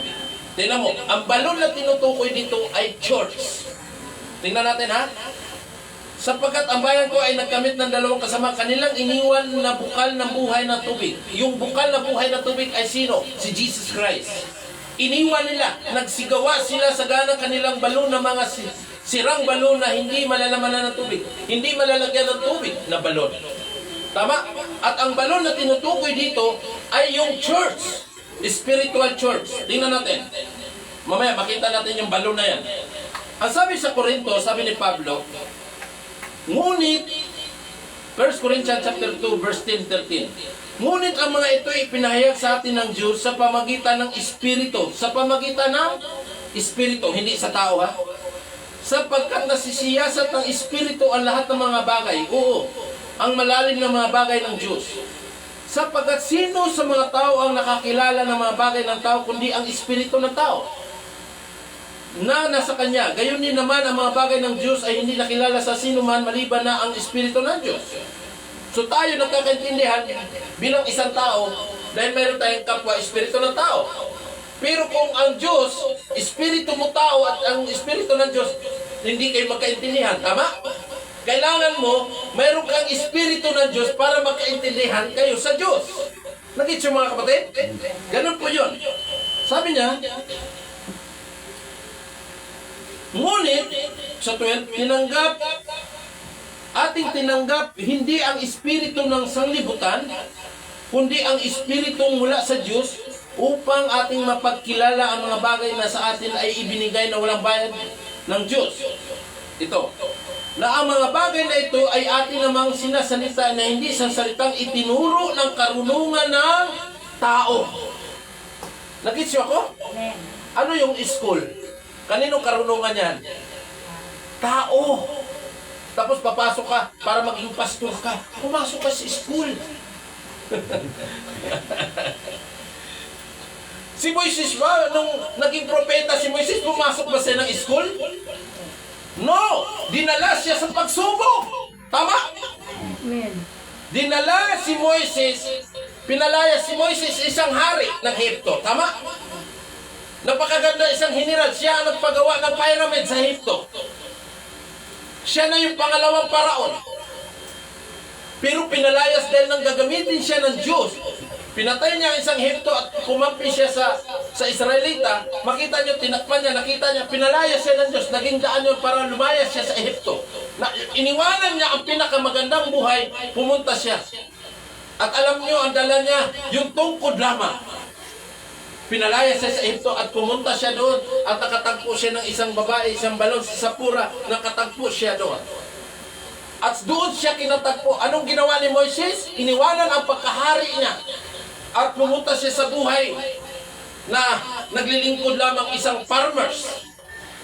Tingnan mo, ang balon na tinutukoy dito ay church. Tingnan natin ha. Sapagkat ang bayan ko ay nagkamit ng dalawang kasama, kanilang iniwan na bukal ng buhay na tubig. Yung bukal na buhay na tubig ay sino? Si Jesus Christ. Iniwan nila, nagsigawa sila sa ganang kanilang balon na mga sirang balon na hindi malalamanan ng tubig. Hindi malalagyan ng tubig na balon. Tama? At ang balon na tinutukoy dito ay yung church. Spiritual church. Tingnan natin. Mamaya makita natin yung balon na yan. Ang sabi sa Corinto, sabi ni Pablo, ngunit, 1 Corinthians chapter 2, verse 10-13. Ngunit ang mga ito ipinahayag sa atin ng Diyos sa pamagitan ng Espiritu. Sa pamagitan ng Espiritu, hindi sa tao ha. Sapagkat nasisiyasat ng Espiritu ang lahat ng mga bagay. Oo, ang malalim ng mga bagay ng Diyos. Sapagkat sino sa mga tao ang nakakilala ng mga bagay ng tao kundi ang Espiritu ng tao na nasa Kanya. Gayon din naman ang mga bagay ng Diyos ay hindi nakilala sa sino man maliban na ang Espiritu ng Diyos. So tayo nagkakaintindihan bilang isang tao dahil mayroon tayong kapwa Espiritu ng tao. Pero kung ang Diyos, Espiritu mo tao at ang Espiritu ng Diyos, hindi kayo magkaintindihan. Tama? Kailangan mo, mayroon kang Espiritu ng Diyos para magkaintindihan kayo sa Diyos. Nagits yung mga kapatid? Ganun po yun. Sabi niya, ngunit, sa 12, ating tinanggap hindi ang espiritu ng sanglibutan, kundi ang espiritu mula sa Diyos upang ating mapagkilala ang mga bagay na sa atin ay ibinigay na walang bayad ng Diyos. Ito, na ang mga bagay na ito ay atin namang sinasalita na hindi sa salitang itinuro ng karunungan ng tao. Nagits ako? Ano yung school? Kanino karunungan yan? Tao. Tapos papasok ka para maging pastor ka. Pumasok ka sa school. Si Moises ba, nung naging propeta si Moises, pumasok ba siya ng school? No! Dinala siya sa pagsubok. Tama? Dinala si Moises, pinalaya si Moises isang hari ng Ehipto. Tama? Napakaganda isang general. Siya ang nagpagawa ng pyramid sa Ehipto. Siya na yung pangalawang paraon. Pero pinalayas dahil nang gagamitin siya ng Diyos. Pinatay niya ang isang Ehipto at kumampi siya sa Israelita. Makita niyo, tinakpan niya, nakita niya, pinalayas siya ng Diyos. Naging daan yun para lumayas siya sa Ehipto. Iniwanan niya ang pinakamagandang buhay, pumunta siya. At alam niyo, ang dala niya, yung tungkod lamang. Pinalaya siya sa Ehipto at pumunta siya doon at nakatagpo siya ng isang babae, isang balon sa Sapura, nakatagpo siya doon. At doon siya kinatagpo. Anong ginawa ni Moises? Iniwanan ang pagkahari niya at pumunta siya sa buhay na naglilingkod lamang isang farmers,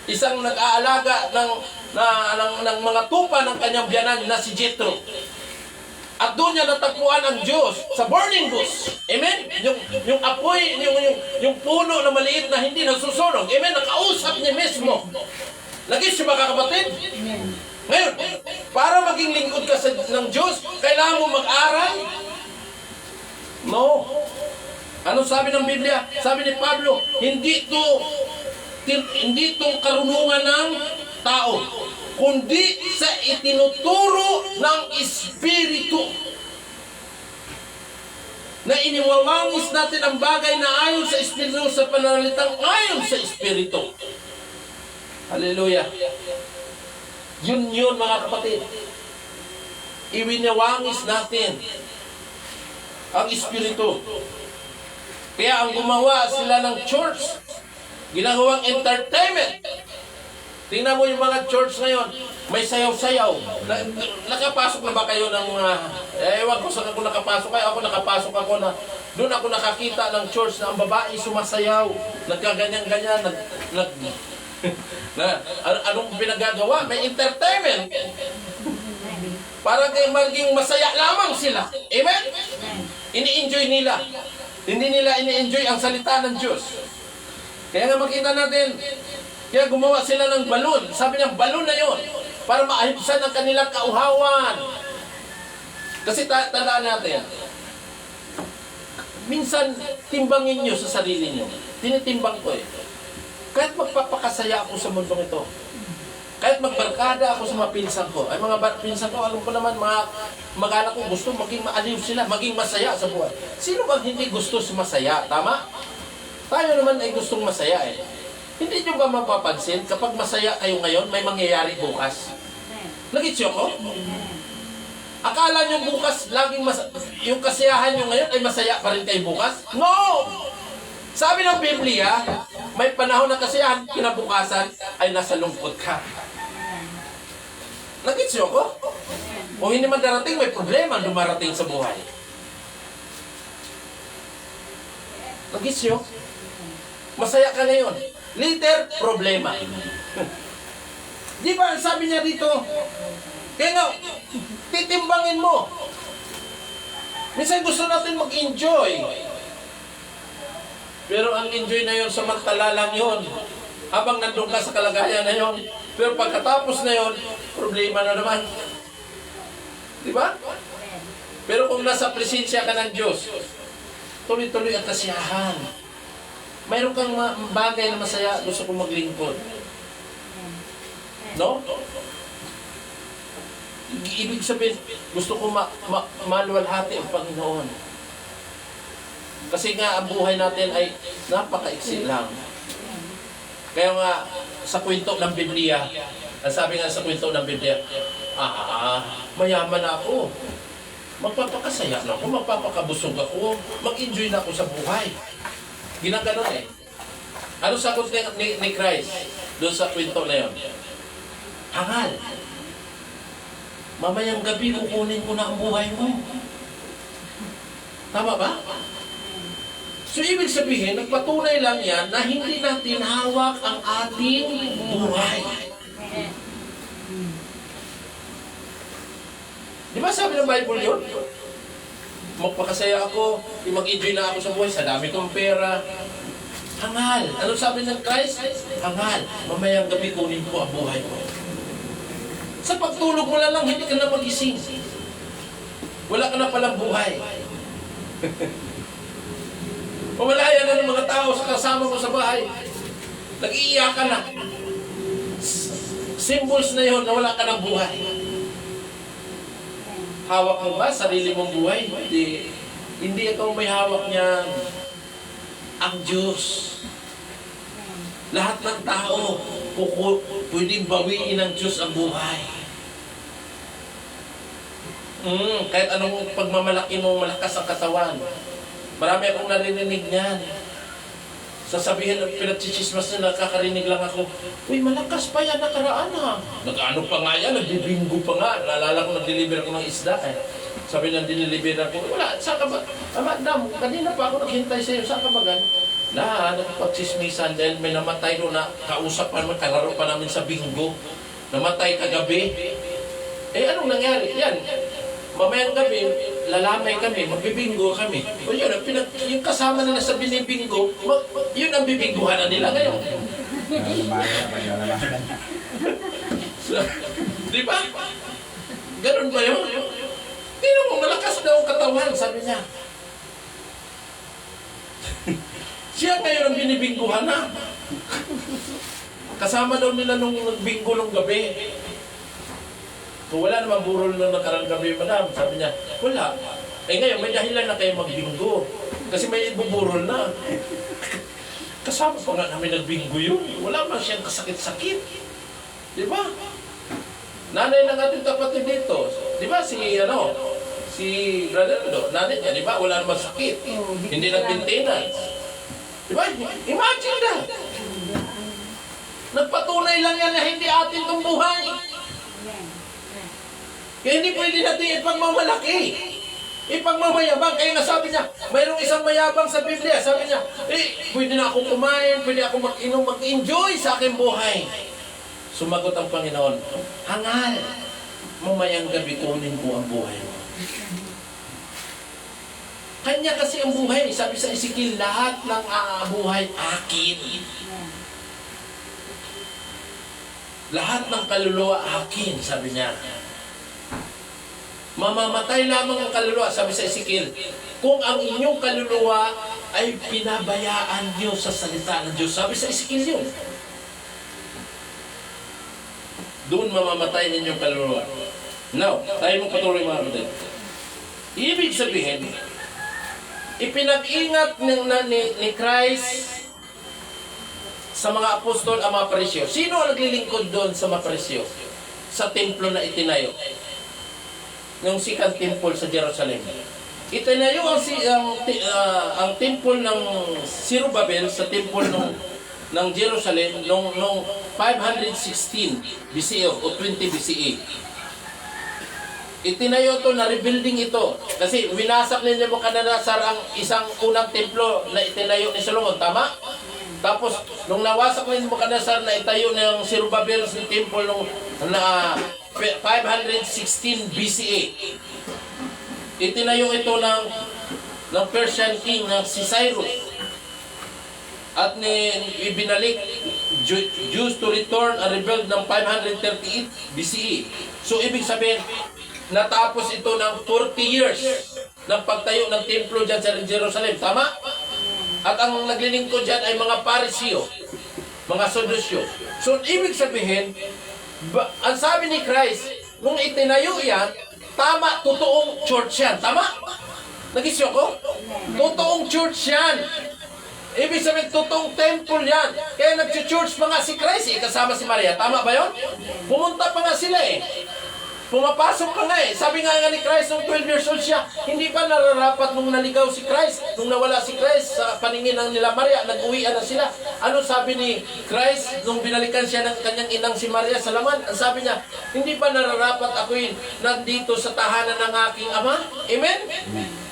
isang nag-aalaga ng mga tupa ng kanyang biyanan na si Jethro. At doon niya natagpuan ang Diyos sa burning bush. Amen? Yung apoy, yung puno na maliit na hindi nagsusunog. Amen? Nakausap niya mismo. Nagis siya mga kapatid? Ngayon, para maging lingkod ka ng Diyos, kailangan mo mag-aral? No. Ano sabi ng Biblia? Sabi ni Pablo, hindi itong karunungan ng tao, kundi sa itinuturo ng Espiritu. Na iniwawangis natin ang bagay na ayon sa Espiritu sa pananalitang ayon sa Espiritu. Hallelujah. Yun mga kapatid. Iwinawangis natin ang Espiritu. Kaya ang gumawa sila ng church, ginagawang entertainment. Tingnan mo yung mga church ngayon, may sayaw-sayaw. Nakapasok na ba kayo ng mga... ewan ko saan ako nakapasok. Kaya ako nakapasok ako na... Doon ako nakakita ng church na ang babae sumasayaw. Nagkaganyan-ganyan. Anong pinagagawa? May entertainment. Para kayo maging masaya lamang sila. Amen? Ini-enjoy nila. Hindi nila ini-enjoy ang salita ng Diyos. Kaya nga makita natin, kaya gumawa sila ng balon. Sabi niya, balon na yon para maahibsan ang kanilang kauhawan. Kasi tandaan natin, minsan timbangin nyo sa sarili nyo. Tinitimbang ko eh. Kahit magpapakasaya ako sa mundong ito, kahit magbarkada ako sa mga pinsan ko, ay mga pinsan ko, alam ko naman, mga mag-anak ko gusto maging maaliw sila, maging masaya sa buhay. Sino bang hindi gusto masaya? Tama? Tayo naman ay gustong masaya eh. Hindi nyo ba mapapansin, kapag masaya kayo ngayon, may mangyayari bukas? Nag-itsyo ko? Akala nyo bukas, laging yung kasiyahan nyo ngayon ay masaya pa rin kayo bukas? No! Sabi ng Biblia, may panahon na kasiyahan, kinabukasan ay nasa lungkot ka. Nag-itsyo ko? O hindi man darating, may problema dumarating sa buhay. Nag-itsyo? Masaya ka ngayon. Later, problema. Di ba, sabi niya dito, kaya nga, titimbangin mo. Minsan gusto natin mag-enjoy. Pero ang enjoy na yun, samantala lang yun. Habang nandun ka sa kalagayan na yun. Pero pagkatapos na yun, problema na naman. Di ba? Pero kung nasa presensya ka ng Diyos, tuloy-tuloy ang kasiyahan. Mayroon kang bagay na masaya, gusto kong maglingkod. No? Ibig sabihin, gusto kong maluwalhati ang Panginoon. Kasi nga, ang buhay natin ay napaka-iksi lang. Kaya nga, sa kwento ng Biblia, ang sabi nga sa kwento ng Biblia, mayaman ako. Magpapakasaya na ako, magpapakabusog ako, mag-enjoy na ako sa buhay. Ginaganon eh. Ano sagot ni Christ doon sa kwento na yun? Hangal. Mamayang gabi, kukunin ko na ang buhay mo. Tama ba? So, ibig sabihin, nagpatunay lang yan na hindi natin hawak ang ating buhay. Di ba sabi ng Bible yun? Magpakasaya ako, mag-enjoy na ako sa buhay, sa dami kong pera. Hangal. Ano sabi ng Christ? Hangal. Mamayang gabi kunin ko ang buhay ko. Sa pagtulog mo lang, hindi ka na magising. Wala ka na palang buhay. Pamalayan na ng mga tao sa kasama mo sa bahay. Nag-iiyak ka na. Symbols na yun na wala ka ng buhay. Hawak mo ba sarili mong buhay? Hindi. Hindi ikaw may hawak niyan. Ang Diyos. Lahat ng tao, pwedeng bawiin ng Diyos ang buhay. Kahit anong pagmamalaki mo, malakas ang katawan. Marami akong narinig niyan. Sasabihin, pinagchichismas na nakakarinig lang ako, uy, malakas pa yan, nakaraan ha. Nag-ano pa nga yan, nagbibinggo pa nga. Naalala ko, nag-deliver ako ng isda eh. Sabi ng diniliver ako, wala, saan ka ba? Madam, kanina pa ako naghintay sa'yo, saan ka ba gan? Nagpagchismisan dahil may namatay doon na kausap pa naman, kalaro pa namin sa bingo. Namatay kagabi. Eh, anong nangyari? Yan. Mamayang gabi, lalamay kami, magbibingo kami. O yun, yung kasama nila sa binibingo, yun ang bibingguhan na nila ngayon. So, di ba? Ganun ba yun? Tingnan mo, malakas daw ang katawan, sabi niya. Siya ngayon ang binibingguhan na. Kasama daw nila nung nagbinggo nung gabi. Kung wala naman burol nung nakarang gabi, madam, sabi niya, wala. Eh ngayon, may dahilan na kayo magbinggo. Kasi may ibuburol na. Kasama pa nga namin nagbinggo yun. Wala man siyang kasakit-sakit. Di ba? Nanay ng ating kapatid dito. Di ba si Brother Do, nanay niya, di ba? Wala naman sakit. Hindi nag-maintenance. Di ba? Imagine that. Nagpatunay lang yan na hindi atin itong buhay. Kaya hindi pwede natin ipagmamalaki. Ipagmamayabang. Kaya nga sabi niya, mayroong isang mayabang sa Biblia. Sabi niya, pwede na akong kumain, pwede akong mag-inom, mag-enjoy sa aking buhay. Sumagot ang Panginoon, hangal, mamayang gabi kunin mo ang buhay mo. Kanya kasi ang buhay. Sabi sa Ezekiel, lahat ng buhay akin. Lahat ng kaluluwa akin, sabi niya. Mamamatay lamang ang kaluluwa, sabi sa Ezekiel, kung ang inyong kaluluwa ay pinabayaan niyo sa salita ng Diyos. Sabi sa Ezekiel yun. Doon mamamatay ninyong kaluluwa. Now, tayo mong patuloy mga kapatid. Ibig sabihin, ipinag-ingat ni Christ sa mga apostol ang mga parisyo. Sino ang naglilingkod doon sa mga parisyo? Sa templo na itinayo. Yung second temple sa Jerusalem. Itinayo ang temple ng Zerubbabel sa temple ng Jerusalem noong 516 BCE o 20 BCE. Itinayo to na rebuilding ito. Kasi winasak ni Nebuchadnezzar ang isang unang templo na itinayo ni Solomon. Tama? Tapos, nung nawasak ni Nebuchadnezzar na itayo ng Zerubbabel sa temple na 516 BCE. Itinayo ito ng Persian king na si Cyrus. At ibinalik Jews to return and rebuild ng 538 BCE. So, ibig sabihin, natapos ito ng 40 years ng pagtayo ng templo dyan sa Jerusalem. Tama? At ang naglilingkod dyan ay mga Parisio, mga Sadusyo. So, ibig sabihin, ang sabi ni Christ, nung itinayo yan, tama, totoong church yan. Tama? Nagisyo ko? Totoong church yan. Ibig sabihin, totoong temple yan. Kaya nag-church pa nga si Christ, kasama si Maria. Tama ba yun? Pumunta pa nga sila Pumapasok pa nga Sabi nga ni Christ, nung 12 years old siya, hindi pa nararapat nung naligaw si Christ, nung nawala si Christ sa paningin ng nila Maria, nag-uwian na sila. Ano sabi ni Christ nung binalikan siya ng kanyang inang si Maria sa laman? Ang sabi niya, hindi pa nararapat ako'y nandito sa tahanan ng aking ama? Amen?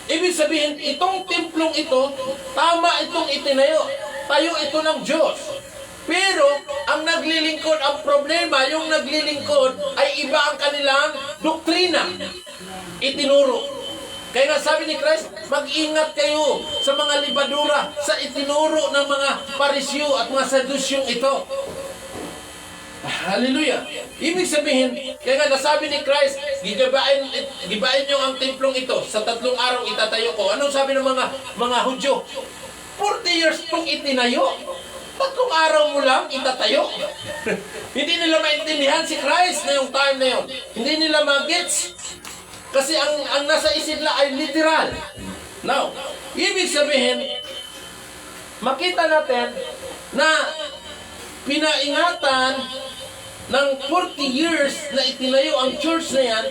Ibig sabihin, itong templong ito, tama itong itinayo. Tayo ito ng Diyos. Pero, ang naglilingkod, ang problema, yung naglilingkod ay iba ang kanilang doktrina. Itinuro. Kaya nga sabi ni Christ, mag-ingat kayo sa mga libadura, sa itinuro ng mga Parisyo at mga Sadusyong ito. Hallelujah. Ibig sabihin, kaya nga nasabi ni Christ, gibain nyo ang templong ito, sa 3 araw itatayo ko. Anong sabi ng mga Hudyo? 40 years itong itinayo. 3 araw mo lang itatayo. Hindi nila maintindihan si Christ na yung time na yun. Hindi nila mag-gets. Kasi ang nasa isip nila ay literal. Now, ibig sabihin, makita natin na pinaingatan ng 40 years na itinayo ang church na yan.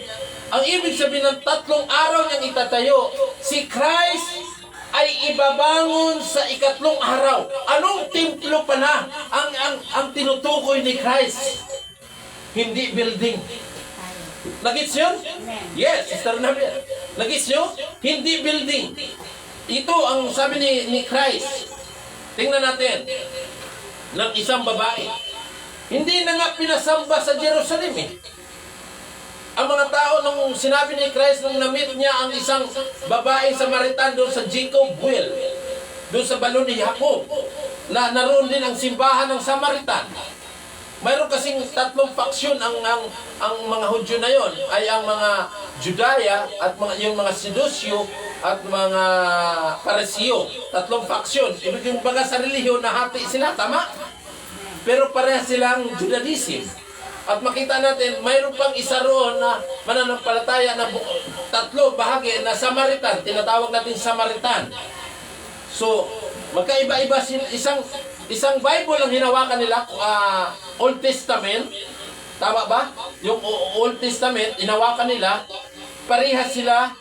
Ang ibig sabihin ng 3 araw niyang itatayo, si Christ ay ibabangon sa 3 araw. Anong templo pala ang tinutukoy ni Christ? Hindi building. Nagits yun? Yes, Sister Nabia. Nagits nyo? Hindi building. Ito ang sabi ni Christ. Tingnan natin. Ng isang babae. Hindi na nga pinasamba sa Jerusalem Ang mga tao, nung sinabi ni Christ, nung na-meet niya ang isang babae Samaritan doon sa Jacob Well, doon sa balon ni Jacob, na naroon din ang simbahan ng Samaritan. Mayroon kasing 3 faksyon ang mga Hudyo na yon, ay ang mga Judaya at yung mga Sedusyo at mga Parisiyo. Tatlong faksyon. Ibig baga sa relihiyon, nahati sila, tama? Pero pareha silang Judaism. At makita natin, mayroon pang isa roon na mananampalataya na tatlo bahagi na Samaritan. Tinatawag natin Samaritan. So, magkaiba-iba isang Bible ang hinawakan nila, Old Testament. Tama ba? Yung Old Testament, hinawakan nila, parehas sila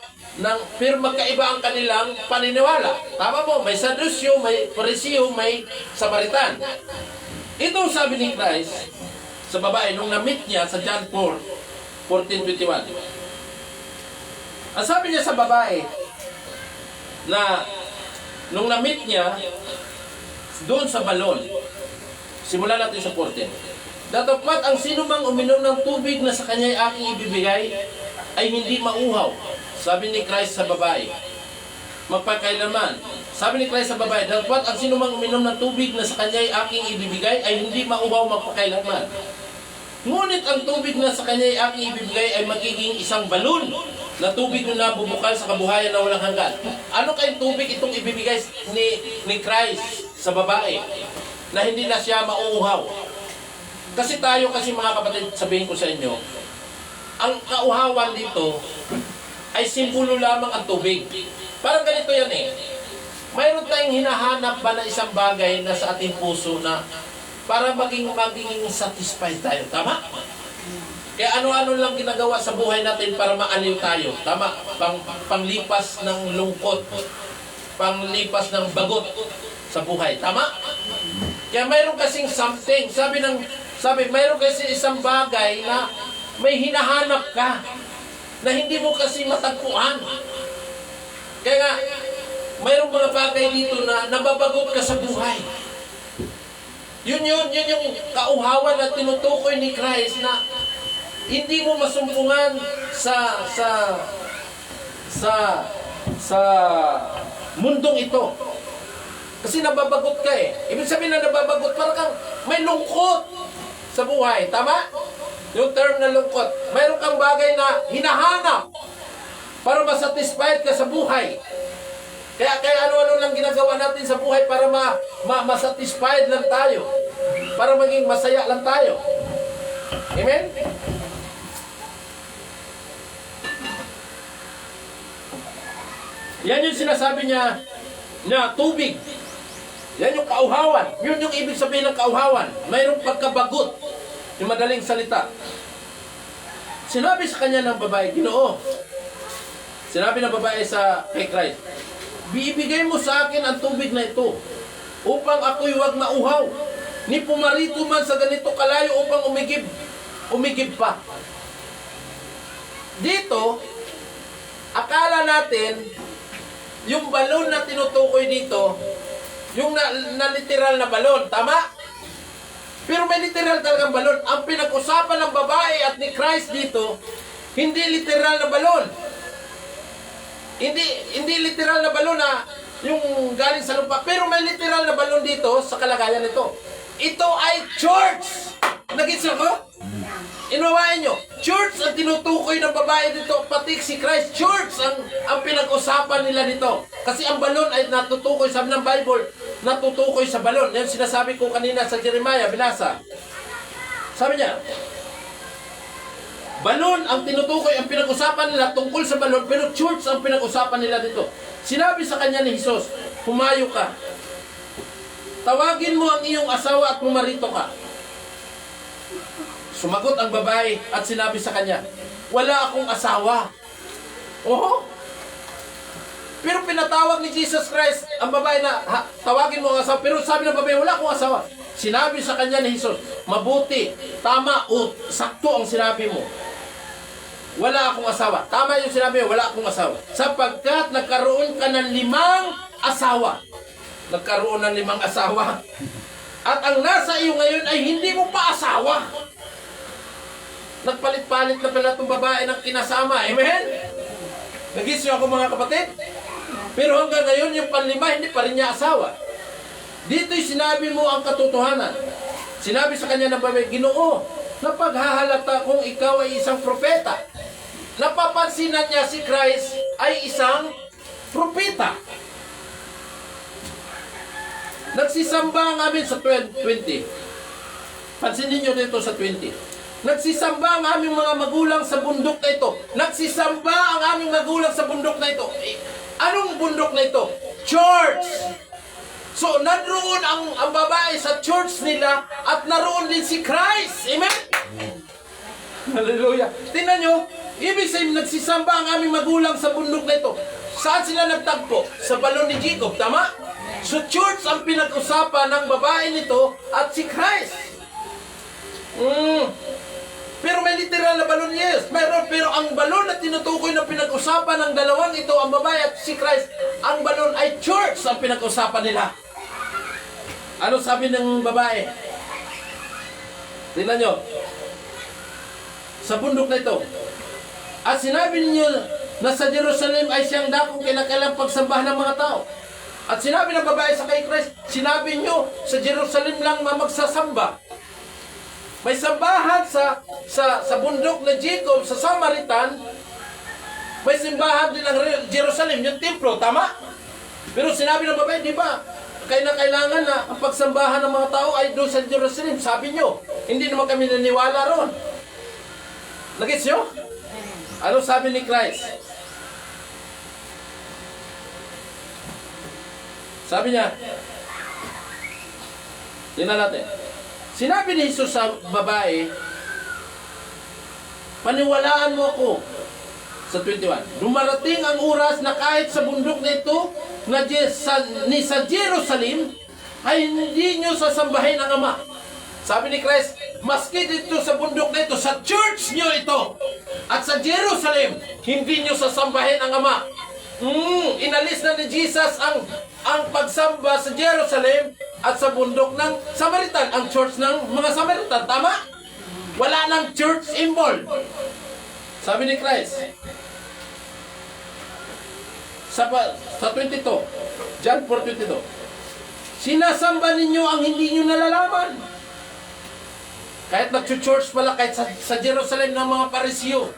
pero magkaiba ang kanilang paniniwala. Tama mo, may Sadusyo, may Parisiyo, may Samaritan. Ito sabi ni Christ sa babae nung na-meet niya sa John 4:14-21. Ang sabi niya sa babae na nung na-meet niya doon sa balon, simulan natin sa 14. Datapwat ang sino mang uminom ng tubig na sa kanya'y aking ibibigay ay hindi mauhaw. Sabi ni Christ sa babae, magpakailanman. Sabi ni Christ sa babae, datapwat ang sino mang uminom ng tubig na sa kanya'y aking ibibigay ay hindi mauhaw magpakailanman. Ngunit ang tubig na sa kanya'y aking ibibigay ay magiging isang balon na tubig na bubukal sa kabuhayan na walang hanggan. Ano kayong tubig itong ibibigay ni Christ sa babae na hindi na siya mauuhaw? Kasi mga kapatid, sabihin ko sa inyo, ang kauhawan dito ay simbolo lamang ang tubig. Parang ganito yan eh. Mayroon tayong hinahanap ba na isang bagay na sa ating puso na para maging satisfied tayo. Tama? Kaya ano-ano lang ginagawa sa buhay natin para maaliw tayo. Tama? Panglipas ng lungkot. Panglipas ng bagot sa buhay. Tama? Kaya mayroon kasing something. Sabi, mayroon kasi isang bagay na may hinahanap ka na hindi mo kasi matagpuan. Kaya nga, mayroong mga bagay dito na nababagot ka sa buhay. Yun yung kauhawan na tinutukoy ni Christ na hindi mo masumpungan sa mundong ito. Kasi nababagot ka eh. Ibig sabihin na nababagot, parang kang may lungkot sa buhay. Tama? Yung term na lungkot. Mayroon kang bagay na hinahanap para masatisfied ka sa buhay. Kaya ano-ano lang ginagawa natin sa buhay para masatisfied lang tayo. Para maging masaya lang tayo. Amen? Yan yung sinasabi niya na tubig. Yan yung kauhawan. Yun yung ibig sabihin ng kauhawan. Mayroong pagkabagot. Yung madaling salita. Sinabi sa kanya ng babae, Ginoo. Sinabi ng babae kay Christ, ibigay mo sa akin ang tubig na ito upang ako'y huwag mauhaw. Ni pumarito man sa ganito kalayo upang umigib pa. Dito, akala natin, yung balon na tinutukoy dito, yung na literal na balon, tama? Pero may literal talagang balon. Ang pinag-usapan ng babae at ni Christ dito, hindi literal na balon. Hindi literal na balon na yung galing sa lupa. Pero may literal na balon dito sa kalagayan nito. Ito ay church! Nag-gets ko? Inuwain nyo. Church ang tinutukoy ng babae dito. Pati si Christ. Church ang pinag-usapan nila dito. Kasi ang balon ay natutukoy. Sabi ng Bible, natutukoy sa balon. Yan sinasabi ko kanina sa Jeremiah. Binasa. Sabi niya, balon ang tinutukoy, ang pinag-usapan nila tungkol sa balon, pero church ang pinag-usapan nila dito. Sinabi sa kanya ni Jesus, humayo ka. Tawagin mo ang iyong asawa at pumarito ka. Sumagot ang babae at sinabi sa kanya, wala akong asawa. Oo. Pero pinatawag ni Jesus Christ ang babae na, tawagin mo ang asawa. Pero sabi ng babae, wala akong asawa. Sinabi sa kanya ni Jesus, mabuti, tama o sakto ang sinabi mo. Wala akong asawa. Tama yung sinabi mo, wala akong asawa. Sapagkat nagkaroon ka ng 5 asawa. Nagkaroon ng 5 asawa. At ang nasa iyo ngayon ay hindi mo pa asawa. Nagpalit-palit na pala itong babae ng kinasama. Amen? Nag-isyo ako mga kapatid. Pero hanggang ngayon yung panlima, hindi pa rin niya asawa. Dito'y sinabi mo ang katotohanan. Sinabi sa kanya ng babae, Ginoo, napaghahalata kung ikaw ay isang propeta. Napapansinan niya si Christ ay isang propeta. Nagsisamba ang amin sa 20. Pansinin nyo dito sa 20. Nagsisamba ang aming mga magulang sa bundok na ito. Nagsisamba ang aming magulang sa bundok na ito. Anong bundok na ito? Church! So, naroon ang babae sa church nila at naroon din si Christ. Amen? Hallelujah. Tingnan nyo, ibig sabihin, nagsisamba ang aming magulang sa bundok na ito. Saan sila nagtagpo? Sa balon ni Jacob, tama? So, church ang pinag-usapan ng babae nito at si Christ. Pero may literal na balon, yes. Pero ang balon na tinutukoy na pinag-usapan ng dalawang ito, ang babae at si Christ, ang balon ay church ang pinag-usapan nila. Ano sabi ng babae? Tingnan nyo. Sa bundok na ito. At sinabi ninyo na sa Jerusalem ay siyang dakong kinakailang pagsambahan ng mga tao. At sinabi ng babae sa kay Christ, sinabi nyo sa Jerusalem lang na magsasamba. May sambahan sa bundok na Jacob, sa Samaritan. May simbahan din ng Jerusalem, yung templo, tama? Pero sinabi ng babae, di ba? Kailangan na ang pagsambahan ng mga tao ay doon sa Jerusalem. Sabi nyo, hindi naman kami naniwala ron. Nagets nyo? Ano sabi ni Christ? Sabi niya, tingnan natin. Sinabi ni Jesus sa babae, paniwalaan mo ako. Sa 21, dumarating ang oras na kahit sa bundok na ito, sa Jerusalem, ay hindi nyo sasambahin ang Ama. Sabi ni Christ, maski dito sa bundok na ito, sa church nyo ito, at sa Jerusalem, hindi nyo sasambahin ang Ama. Inalis na ni Jesus ang pagsamba sa Jerusalem at sa bundok ng Samaritan, ang church ng mga Samaritan. Tama? Wala nang church involved. Sabi ni Christ, sa 22, John 4:22, sinasamba ninyo ang hindi nyo nalalaman. Kahit nag-church pala, kahit sa Jerusalem ng mga Pariseo,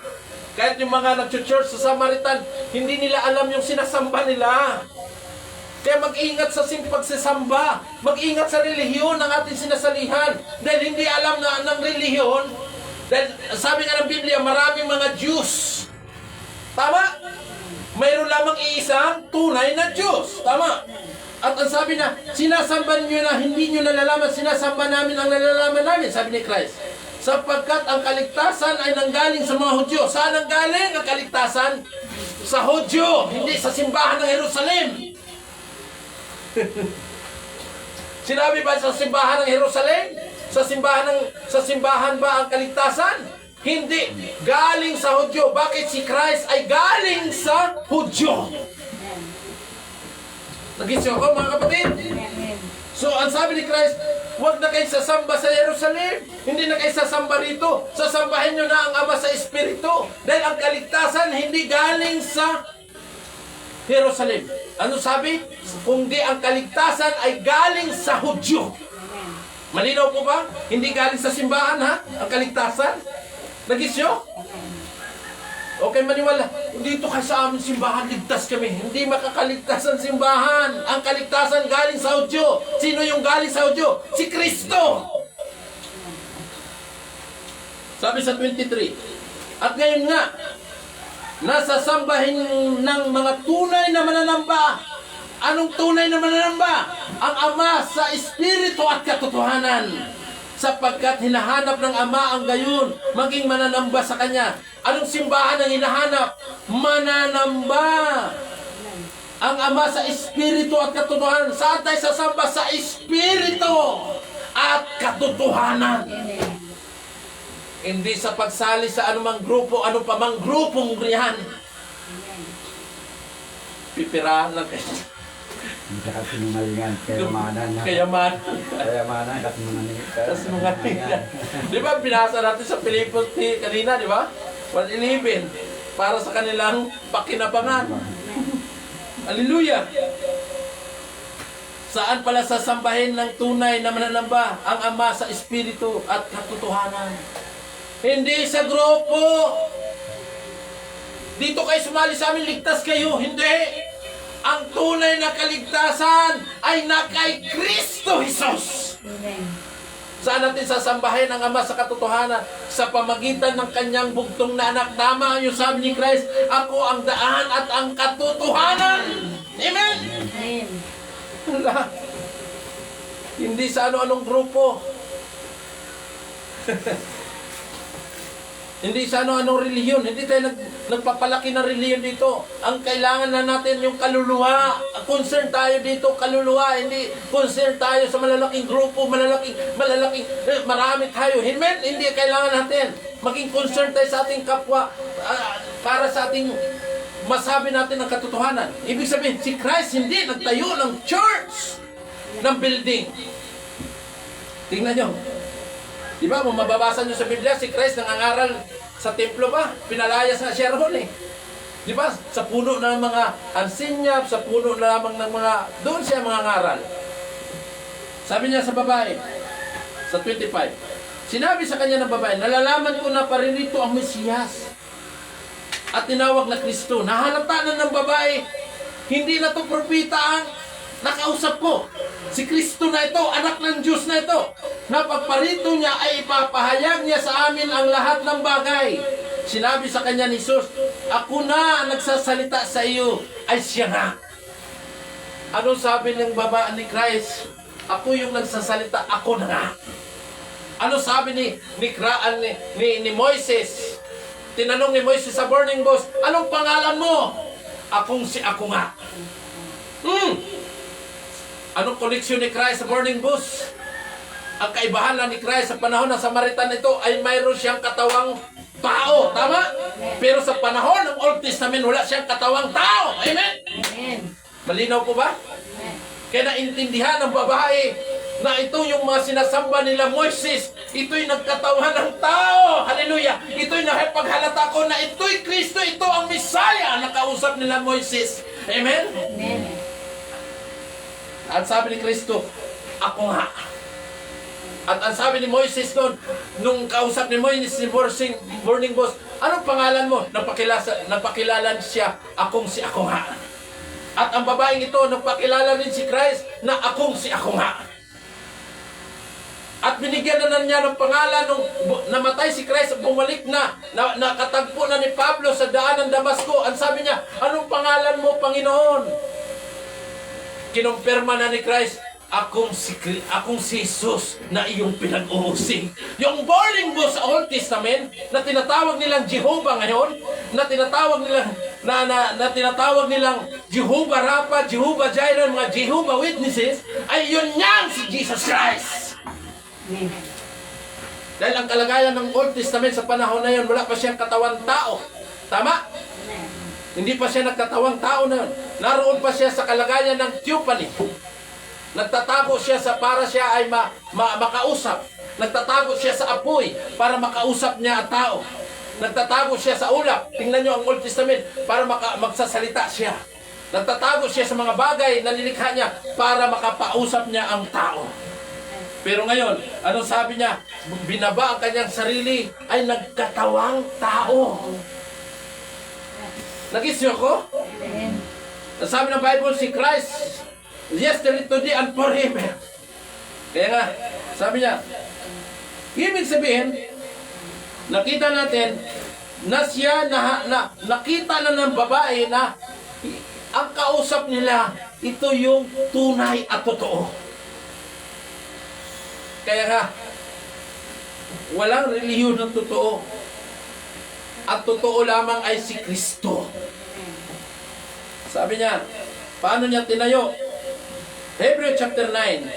kahit yung mga nag-church sa Samaritan, hindi nila alam yung sinasamba nila. Kaya mag-ingat sa pagsasamba, mag-ingat sa relihiyon ng ating sinasalihan. Dahil hindi alam na ng relihiyon, dahil sabi nga ng Biblia, maraming mga Diyos. Tama? Mayroon lamang iisang tunay na Diyos. Tama? At ang sabi na, sinasamba niyo na hindi niyo nalalaman, sinasamba namin ang nalalaman namin, sabi ni Christ. Sapagkat ang kaligtasan ay nanggaling sa mga Hudyo. Saan nanggaling ang kaligtasan? Sa Hudyo, hindi sa simbahan ng Jerusalem. Sinabi ba sa simbahan ng Jerusalem? Sa simbahan ba ang kaligtasan? Hindi. Galing sa Hudyo. Bakit si Christ ay galing sa Hudyo? Nag-isyo ko, mga kapatid? So, ang sabi ni Christ, huwag na kayo sasamba sa Jerusalem. Hindi na kayo sasamba rito. Sasambahin nyo na ang Ama sa Espiritu. Dahil ang kaligtasan hindi galing sa Jerusalem. Ano sabi? Kundi ang kaligtasan ay galing sa Hudyo. Malinaw po ba? Hindi galing sa simbahan, ha? Ang kaligtasan. Nag-isyo? Okay, maniwala. Dito ka sa aming simbahan, ligtas kami. Hindi makakaligtas ang simbahan. Ang kaligtasan galing sa Hudyo. Sino yung galing sa Hudyo? Si Kristo. Sabi sa 23, at ngayon nga, nasasambahin ng mga tunay na mananamba. Anong tunay na mananamba? Ang Ama sa Espiritu at katotohanan. Sapagkat hinahanap ng Ama ang gayon, maging mananamba sa Kanya. Anong simbahan ang hinahanap? Mananamba. Ang Ama sa Espiritu at katotohanan. Saan tayo sasamba? Sa Espiritu at katotohanan. Hindi sa pagsali sa anumang grupo, ano pa mang grupong riyan. Pipirahan lang kayo. Hindi ka sinungalingan, kayamanan na. Kayamanan, kasi mga tingnan. Di ba, binasa natin sa Pilipos kanina, di ba? 1:11, para sa kanilang pakinabangan. Hallelujah! Saan pala sasambahin ng tunay na mananamba? Ang Ama sa Espiritu at katotohanan. Hindi sa grupo. Dito kayo sumali sa amin, ligtas kayo. Hindi. ang tunay na kaligtasan ay na kay Kristo Jesus. Saan natin sasambahin ang Ama sa katotohanan? Sa pamagitan ng kanyang bugtong na anak. Tama yung sabi ni Christ, ako ang daan at ang katotohanan. Amen? Wala. Hindi sa ano-anong grupo. Hindi sa ano-anong relihiyon. Hindi tayo nagpapalaki ng relihiyon dito. Ang kailangan na natin yung kaluluwa. Concern tayo dito, kaluluwa. Hindi concern tayo sa malalaking grupo, marami tayo. Amen? Hindi kailangan natin. Maging concern tayo sa ating kapwa para sa ating masabi natin ang katotohanan. Ibig sabihin, si Christ hindi nagtayo ng church, ng building. Tingnan nyo. Di ba, kung mababasa nyo sa Biblia, si Christ nangangaral sa templo pa. Pinalayas na siya ron eh. Di ba, sa puno ng mga ansinyap, sa puno lamang ng mga, doon siya mangangaral. Sabi niya sa babae, sa 25, sinabi sa kanya ng babae, nalalaman ko na paririto ang Mesiyas at tinawag na Kristo. Nahalata na ng babae, hindi na to propeta ang nakausap ko. Si Kristo na ito, anak ng Diyos na ito. Napagparito niya ay ipapahayag niya sa amin ang lahat ng bagay. Sinabi sa kanya ni Jesus, ako na ang nagsasalita sa iyo, ay siya nga. Ano sabi ng babae ni Christ? Ako yung nagsasalita, ako na nga. Ano sabi ni Moises? Tinanong ni Moises sa burning bush, anong pangalan mo? Akong si ako nga. Anong koneksyon ni Christ sa burning bush? Ang kaibahan lang ni Christ sa panahon ng Samaritan ito ay mayroon siyang katawang tao. Tama? Pero sa panahon ng Old Testament, wala siyang katawang tao. Amen? Malinaw po ba? Kaya naintindihan ng babae na ito yung mga sinasamba nila Moises. Ito'y nagkatawan ng tao. Hallelujah. Ito'y nakipaghalata ko na ito'y Kristo. Ito ang Messiah na kausap nila Moises. Amen? At sabi ni Kristo, ako nga. At ang sabi ni Moises doon, nung kausap ni Moises si burning bush, anong pangalan mo? Napakilala siya, akong si ako nga. At ang babaeng ito, napakilala rin si Christ na akong si ako nga. At binigyan na niya ng pangalan nung namatay si Christ at bumalik na nakatagpo na ni Pablo sa daan ng Damasco. Ang sabi niya, anong pangalan mo, Panginoon? Kinumpirma na ni Christ, akong si Jesus na iyong pinag-uusig. Yung burning bush sa Old Testament na tinatawag nilang Jehovah ngayon, na tinatawag nilang Jehovah Rapha, Jehovah Jireh, mga Jehovah Witnesses, ay yun yang si Jesus Christ. Dahil ang kalagayan ng Old Testament sa panahon na yun, wala pa siyang katawan tao. Tama? Hindi pa siya nagkatawang tao na yun. Naroon pa siya sa kalagayan ng theophany. Nagtatago siya para siya ay makausap. Nagtatago siya sa apoy para makausap niya ang tao. Nagtatago siya sa ulap. Tingnan niyo ang Old Testament para magsasalita siya. Nagtatago siya sa mga bagay na nilikha niya para makapausap niya ang tao. Pero ngayon, anong sabi niya? Binaba ang kanyang sarili ay nagkatawang tao. Nag-gets niyo ako? Sabi ng Bible, si Christ, yesterday, today, and forever. Kaya nga, sabi niya, ibig sabihin, nakita natin na siya, nakita na ng babae na ang kausap nila, ito yung tunay at totoo. Kaya nga, walang relihiyon ng totoo. At totoo lamang ay si Kristo. Sabi niya, paano niya tinayo? Hebrew chapter 9,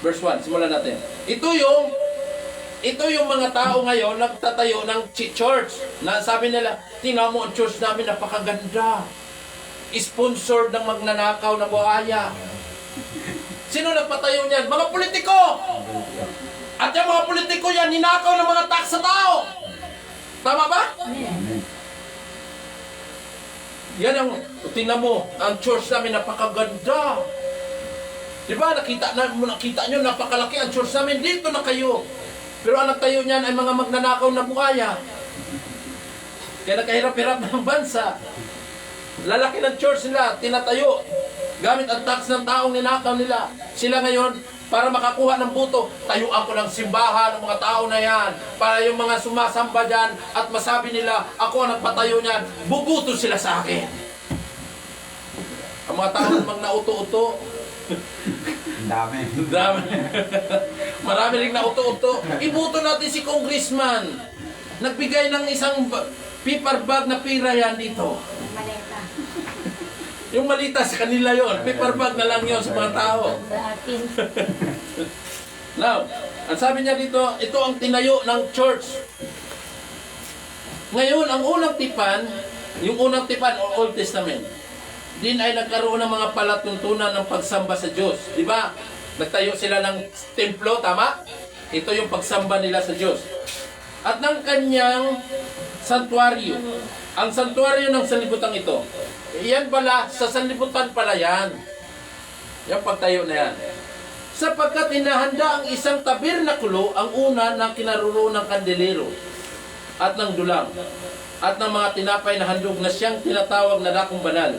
verse 1. Simulan natin. Ito yung mga tao ngayon nagtatayo ng church. Na sabi nila, tingnan mo ang church namin, napakaganda. Sponsored ng magnanakaw na buhaya. Sino nagpatayo niyan? Mga politiko! At yung mga politiko yan, ninakaw ng mga tax sa tao. Tama ba? Yan ang, tingnan mo, ang church namin napakaganda. Diba, nakita nyo, napakalaki ang church namin, dito na kayo. Pero ang nagtayo niyan ay mga magnanakaw na buhaya. Kaya nakahirap-hirap ng bansa. Lalaki ng church nila, tinatayo. Gamit ang tax ng taong ninakaw nila. Sila ngayon, para makakuha ng buto, tayuan ko ng simbahan ng mga tao na yan. Para yung mga sumasamba dyan at masabi nila, ako ang nagpatayo niyan, bubuto sila sa akin. Ang mga tao namang nauto-uto, Ang dami. dami. Marami rin nauto-uto. Ibuto natin si congressman. Nagbigay ng isang paper bag na pira yan dito. Maleta. Yung malita sa kanila yon, paper bag na lang yon sa mga tao. Atin. Now, ang sabi niya dito, ito ang tinayo ng church. Ngayon, ang unang tipan, yung unang tipan o Old Testament, din ay nagkaroon ng mga palatuntunan ng pagsamba sa Diyos. Di ba? Nagtayo sila ng templo, tama? Ito yung pagsamba nila sa Diyos. At ng kanyang santuario. Ang santuario ng sanlibutan ito. Yan pala, sa sanlibutan pala yan. Yung pagtayo na yan. Sapagkat hinahanda ang isang tabernakulo, ang una na kinaroon ng kandelero at ng dulang at ng mga tinapay na handog na siyang tinatawag na dakong banal.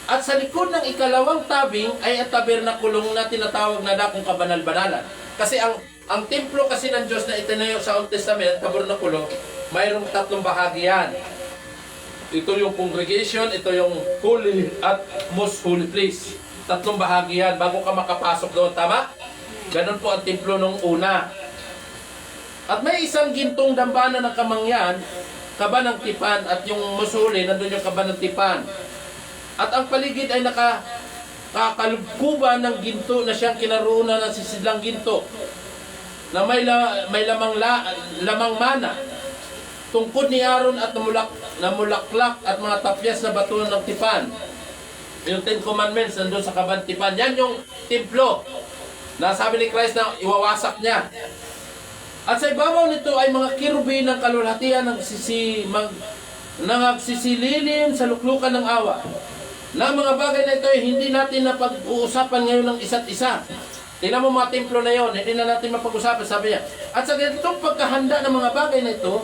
At sa likod ng ikalawang tabing ay ang tabernakulong na tinatawag na dakong kabanal-banalan. Kasi ang templo kasi ng Diyos na itinayo sa Old Testament, tabernakulo, mayroong tatlong bahagi yan. Ito yung congregation, ito yung holy at most holy place. Tatlong bahagi yan bago ka makapasok doon, tama? Ganon po ang templo nung una. At may isang gintong dambana ng kamangyan, kaba ng tipan, at yung musuli, nandun yung kaba ng tipan. At ang paligid ay nakakalubkuban ng ginto na siyang kinaroonan ng sisidlang ginto na may lamang mana. Tungkod ni Aaron at namulaklak at mga tapyas na bato ng tipan. Yung Ten Commandments nandun sa kabang tipan. Yan yung templo na sabi ni Christ na iwawasak niya. At sa ibabaw nito ay mga kirubin ng kalulhatian ng nagsisililim sa luklukan ng awa. Na mga bagay na ito ay hindi natin na pag-uusapan ngayon ng isa't isa. Tingnan mo mga templo na yon, hindi na natin mapag-usapan, sabi niya. At sa ganitong pagkahanda ng mga bagay na ito,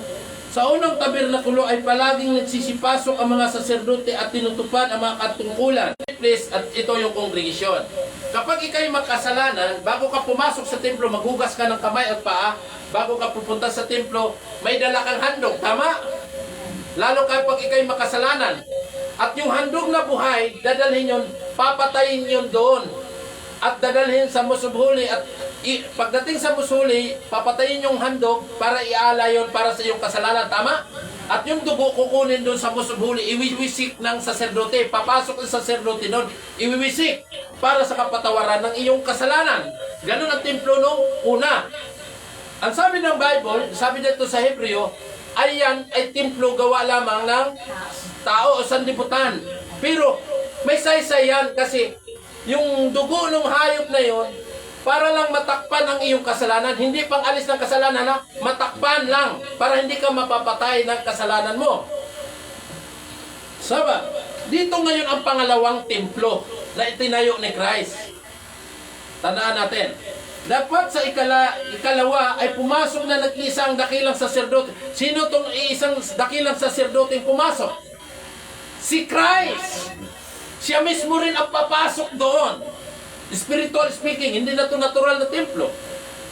sa unang tabernakulo ay palaging nagsisipasok ang mga saserdote at tinutupad ang mga katungkulan. Please, at ito yung kongregasyon. Kapag ikay makasalanan, bago ka pumasok sa templo, maghugas ka ng kamay at paa. Bago ka pupunta sa templo, may dala kang handog, tama? Lalo kapag ikay makasalanan. At yung handog na buhay, dadalhin yun, papatayin yun doon. At dadalhin sa musubhuli. At pagdating sa musubhuli, papatayin yung handog para iala yun para sa iyong kasalanan. Tama? At yung dugo kukunin doon sa musubhuli, iwiwisik ng saserdote. Papasok ang saserdote doon, iwiwisik para sa kapatawaran ng iyong kasalanan. Ganun ang templo nung una. Ang sabi ng Bible, sabi dito sa Hebreo, ay yan ay templo gawa lamang ng tao o sanlibutan. Pero may saysay yan kasi yung dugo ng hayop na yon para lang matakpan ang iyong kasalanan. Hindi pang alis ng kasalanan, ha? Matakpan lang para hindi ka mapapatay ng kasalanan mo. Saba, dito ngayon ang pangalawang templo na itinayo ni Christ. Tandaan natin. Dapat sa ikalawa ay pumasok na nag-iisang dakilang saserdote. Sino tong isang dakilang saserdote yung pumasok? Si Christ! Siya mismo rin ang papasok doon. Spiritual speaking, hindi na ito natural na templo.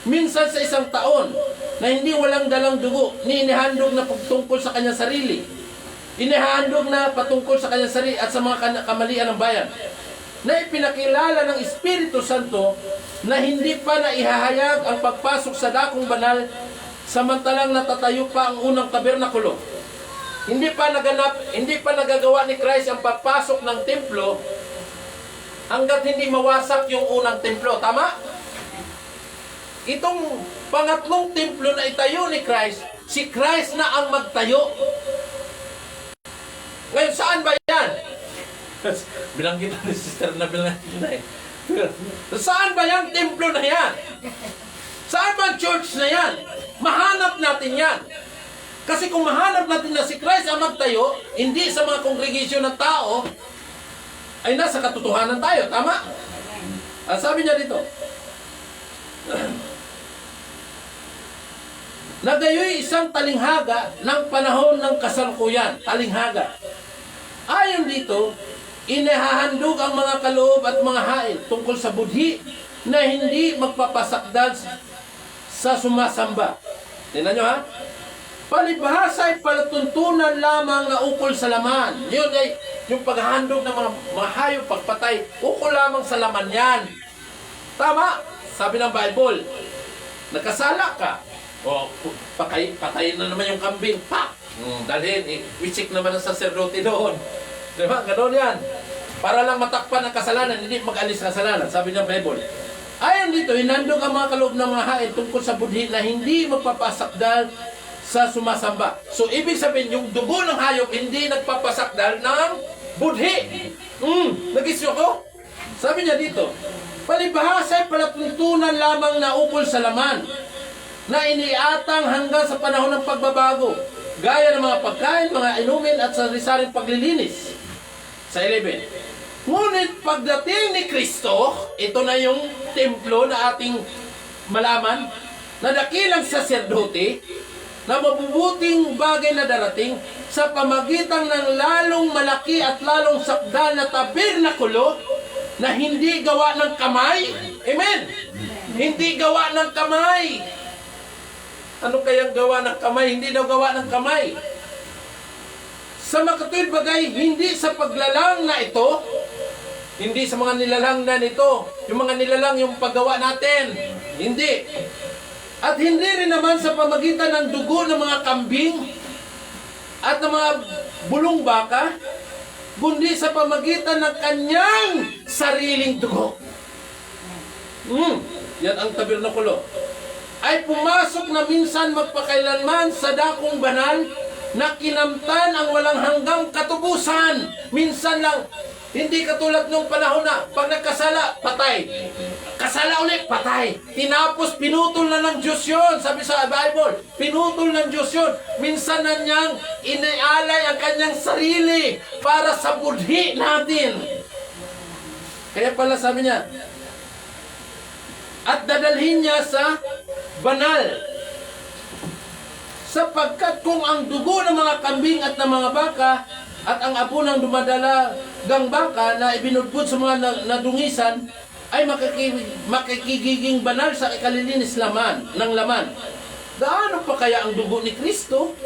Minsan sa isang taon, na hindi walang dalang dugo, ni inihandog na pagtungkol sa kanyang sarili. Inihandog na patungkol sa kanyang sarili at sa mga kamalian ng bayan. Na ipinakilala ng Espiritu Santo na hindi pa naihahayag ang pagpasok sa dakong banal samantalang natatayo pa ang unang tabernakulo. Hindi pa nagagawa ni Christ ang pagpasok ng templo hanggat hindi mawasak yung unang templo. Tama? Itong pangatlong templo na itayo ni Christ, si Christ na ang magtayo. Ngayon, saan ba yan? Bilanggit ni sister na bilanggit na eh. Saan ba yung templo na yan? Saan ba ang church na yan? Mahanap natin yan. Kasi kung mahanap natin na si Christ ang magtayo, hindi sa mga congregation ng tao, ay nasa katotohanan tayo. Tama? Ang sabi niya dito, nagayoy isang talinghaga ng panahon ng kasalukuyan. Talinghaga. Ayon dito, inahahandog ang mga kaloob at mga hain tungkol sa budhi na hindi magpapasakdal sa sumasamba. Tingnan nyo ha? Palibhasa ay palatuntunan lamang na ukol sa laman. Yun ay yung paghahandog ng mga hayop, pagpatay, ukol lamang sa laman yan. Tama? Sabi ng Bible, nakasala ka. O, patayin na naman yung kambing. Pak! Dalhin, wisik naman ang saserdote doon. Diba? Ganon yan. Para lang matakpan ang kasalanan, hindi mag-alis ang kasalanan. Sabi ng Bible. Ayon dito, hinandog ang mga kaloob ng mga hain tungkol sa budhi na hindi magpapasakdal sa sumasamba. So, ibig sabihin, yung dugo ng hayop hindi nagpapasakdal ng budhi. Nag-isyo ko? Sabi niya dito, palibhasa ay palatuntunan lamang na ukol sa laman na iniatang hanggang sa panahon ng pagbabago, gaya ng mga pagkain, mga inumin at sari-saring paglilinis. Sa 11. Ngunit pagdating ni Kristo, ito na yung templo na ating malaman, na dakilang saserdote, na mabubuting bagay na darating sa pamagitan ng lalong malaki at lalong sakdal na tabernakulo na hindi gawa ng kamay. Amen? Hindi gawa ng kamay. Ano kayang gawa ng kamay? Hindi daw gawa ng kamay. Sa makatuwid bagay, hindi sa paglalang na ito, hindi sa mga nilalang na nito, yung mga nilalang yung paggawa natin. Hindi. At hindi rin naman sa pamagitan ng dugo ng mga kambing at ng mga bulong baka, kundi sa pamagitan ng kanyang sariling dugo. Yan ang tabernakulo. Ay pumasok na minsan magpakailanman sa dakong banal na kinamtan ang walang hanggang katubusan. Minsan lang, hindi katulad nung panahon na pag nagkasala, patay. Kasala ulit, patay. Tinapos, pinutol na ng Diyos yun. Sabi sa Bible, pinutol ng Diyos yun. Minsan na niyang inialay ang kanyang sarili para sa budhi natin. Kaya pala sabi niya, at dadalhin niya sa banal. Sapagkat kung ang dugo ng mga kambing at ng mga baka at ang apo ng dumadalang baka na ibinudbud sa mga nadungisan ay makikigiging banal sa ikalilinis ng laman. Gaano pa kaya ang dugo ni Kristo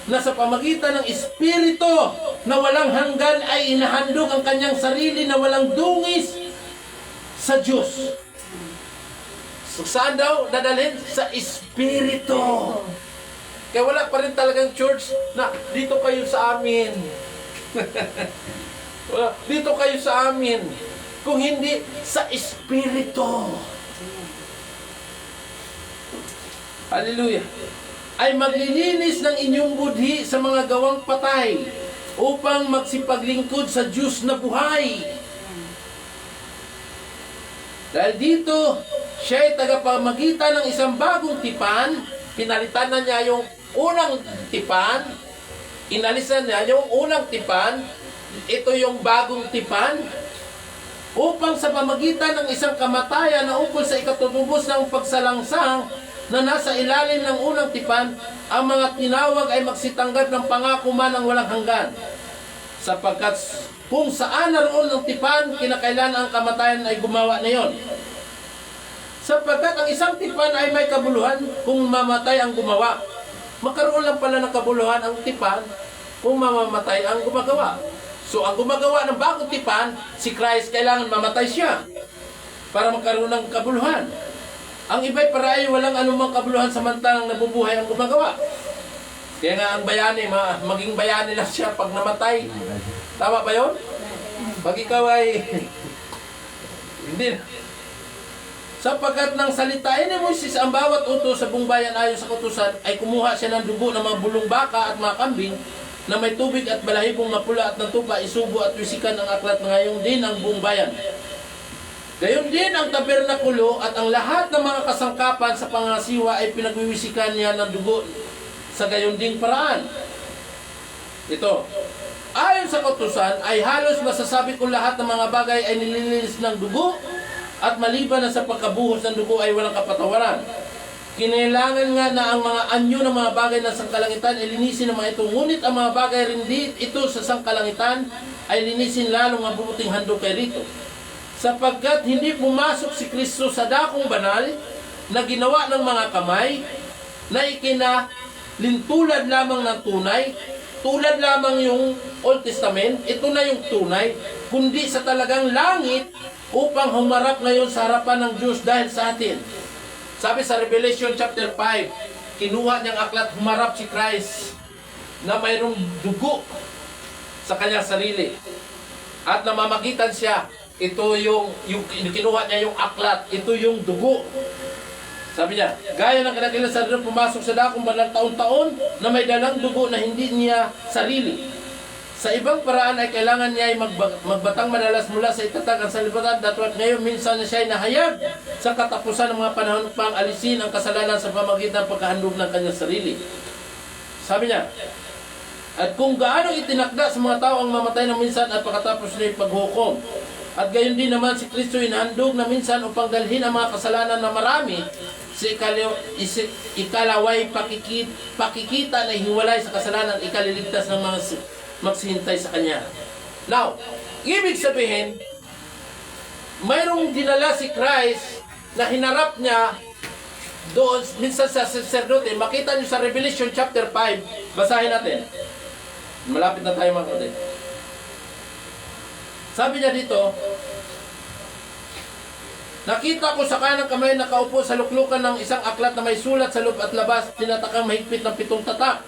na sa pamagitan ng Espiritu na walang hanggan ay inahandog ang kanyang sarili na walang dungis sa Diyos? So, saan daw dadalhin? Sa Espiritu. Kaya wala pa rin talagang church na dito kayo sa amin. Dito kayo sa amin. Kung hindi, sa Espiritu. Hallelujah. Ay maglilinis ng inyong budhi sa mga gawang patay upang magsipaglingkod sa Diyos na buhay. Dahil dito, siya ay tagapamagitan ng isang bagong tipan. Pinalitan na niya yung unang tipan. Inalisan niya yung unang tipan. Ito yung bagong tipan. Upang sa pamagitan ng isang kamatayan na ukol sa ikatutubos ng pagsalangsang na nasa ilalim ng unang tipan, ang mga tinawag ay magsitanggap ng pangako man ng walang hanggan. Sapagkat kung saan naroon ng tipan, kinakailangan ang kamatayan ay gumawa na yon. Sapagkat ang isang tipan ay may kabuluhan kung mamatay ang gumawa. Magkaroon lang pala ng kabuluhan ang tipan kung mamamatay ang gumagawa. So ang gumagawa ng bagong tipan, si Christ, kailangan mamatay siya para magkaroon ng kabuluhan. Ang iba'y para ay walang anumang kabuluhan samantalang nabubuhay ang gumagawa. Kaya nga ang bayani, maging bayani lang siya pag namatay. Tama ba yun? Pag ikaw ay hindi. Sapagkat ng salitain ni Moises ang bawat utos sa buong bayan ayon sa kautusan, ay kumuha siya ng dugo ng mga bulong baka at mga kambing na may tubig at balahibong mapula at ng tupa, isubo at wisikan ang aklat na ngayon din ang buong bayan. Gayon din ang tabernakulo at ang lahat ng mga kasangkapan sa pangasiwa ay pinagwiwisikan niya ng dugo sa gayon ding paraan. Ito, ayon sa kautusan ay halos masasabi kong lahat ng mga bagay ay nililinis ng dugo at maliban na sa pagkabuhos ng dugo ay walang kapatawaran. Kinailangan nga na ang mga anyo ng mga bagay na sangkalangitan ay linisin ng mga ito. Ngunit ang mga bagay rin ito sa sangkalangitan ay linisin lalong mabubuting handog kay rito. Sapagkat hindi pumasok si Kristo sa dakong banal na ginawa ng mga kamay na ikinalintulad lamang ng tunay, tulad lamang yung Old Testament, ito na yung tunay, kundi sa talagang langit upang humarap ngayon sa harapan ng Diyos dahil sa atin. Sabi sa Revelation chapter 5, kinuha niyang aklat, humarap si Christ na mayroong dugo sa kanyang sarili. At namamagitan siya, ito yung kinuha niya yung aklat, ito yung dugo. Sabi niya, gaya ng kanakilang sarili pumasok sa dakong banal taon-taon na may dalang dugo na hindi niya sarili. Sa ibang paraan ay kailangan niya ay magbatang madalas mula sa itatag ang salibatan, datwat ngayon minsan na siya ay nahayag sa katapusan ng mga panahon pang alisin ang kasalanan sa pamagitan ng pagkahandog ng kanyang sarili. Sabi niya, at kung gaano itinakda sa mga tao ang mamatay ng minsan at pagkatapos niya paghukom. At gayon din naman si Kristo inahandog na minsan upang dalhin ang mga kasalanan na marami sa ikalaway pakikita na hiwalay sa kasalanan, ikaliligtas ng mga magsihintay sa Kanya. Now, ibig sabihin, mayroong dinala si Christ na hinarap niya doon, minsan sa sacerdote. Makita niyo sa Revelation chapter 5, basahin natin. Malapit na tayo mga kapatid. Sabi niya dito, nakita ko sa kanang kamay nakaupo sa luklukan ng isang aklat na may sulat sa loob at labas, tinatakang mahigpit ng 7 tatak.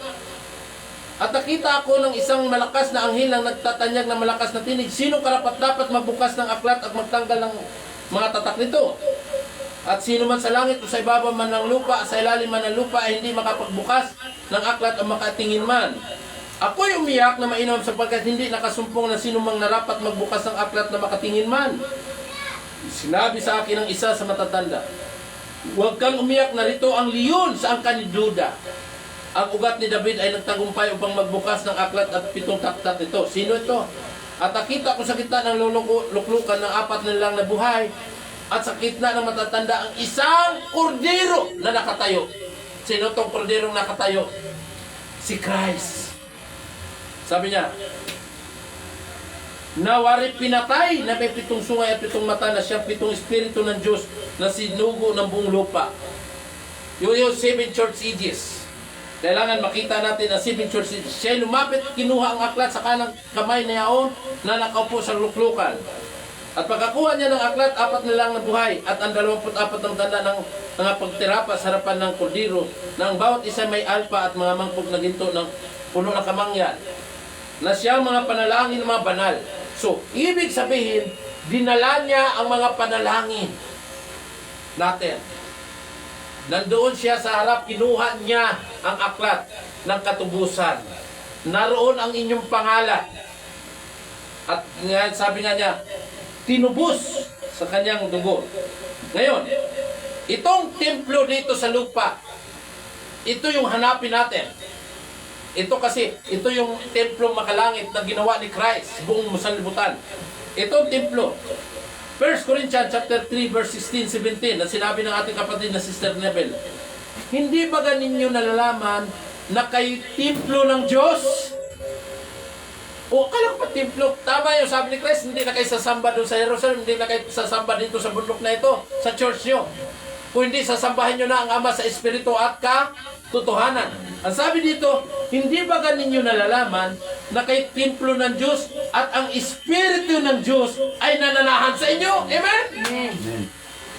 At nakita ako ng isang malakas na anghel na nagtatanyag ng malakas na tinig, sino karapat-dapat magbukas ng aklat at magtanggal ng mga tatak nito? At sino man sa langit o sa ibabaw man ng lupa, sa ilalim man ng lupa ay hindi makapagbukas ng aklat o makatingin man. Ako'y umiyak na mainam sapagkat hindi nakasumpong na sino mang narapat magbukas ng aklat na makatingin man. Sinabi sa akin ng isa sa matatanda, huwag kang umiyak, narito ang leon sa angkan ni Juda. Ang ugat ni David ay nagtagumpay upang magbukas ng aklat at 7 taktak ito. Sino ito? At nakita ko sa gitna ng luklukan ng 4 na lang na buhay at sa gitna ng matatanda ang isang kordero na nakatayo. Sino itong korderong nakatayo? Si Christ. Sabi niya, nawari pinatay na may 7 sungay at 7 mata na siyang 7 espiritu ng Diyos na sinugo ng buong lupa. Yung 7 church ages. Kailangan makita natin ang 7 church ages. Siya lumapit, kinuha ang aklat sa kanang kamay na yaon na nakaupo sa luklukan. At pagkakuha niya ng aklat, 4 na lang na buhay at ang 24 ng tanda ng mga pagtirapa sa harapan ng kordero na ang bawat isa may alpa at mga mangkog na ginto ng puno ng kamangyan na siyang mga panalangin ng mga banal. So, ibig sabihin, dinala niya ang mga panalangin natin. Nandoon siya sa harap, kinuha niya ang aklat ng katubusan. Naroon ang inyong pangalan. At sabi nga niya, tinubos sa kanyang dugo. Ngayon, itong templo dito sa lupa, ito yung hanapin natin. Ito kasi, ito yung templo makalangit na ginawa ni Christ, buong sanlibutan. Itong templo. 1 Corinthians chapter 3 verse 16-17 na sinabi ng ating kapatid na Sister Nebel. Hindi ba ganinyo nalalaman na kayo templo ng Diyos? O akala ko pa templo. Tama yung sabi ni Christ, hindi na kayo sasamba doon sa Jerusalem, hindi na kayo sasamba dito sa bundok na ito, sa church nyo. Kung hindi, sasambahin nyo na ang Ama sa Espiritu at katotohanan. Ang sabi dito, hindi ba ganinyo nalalaman na kay templo ng Diyos at ang Espiritu ng Diyos ay nananahan sa inyo? Amen? Amen.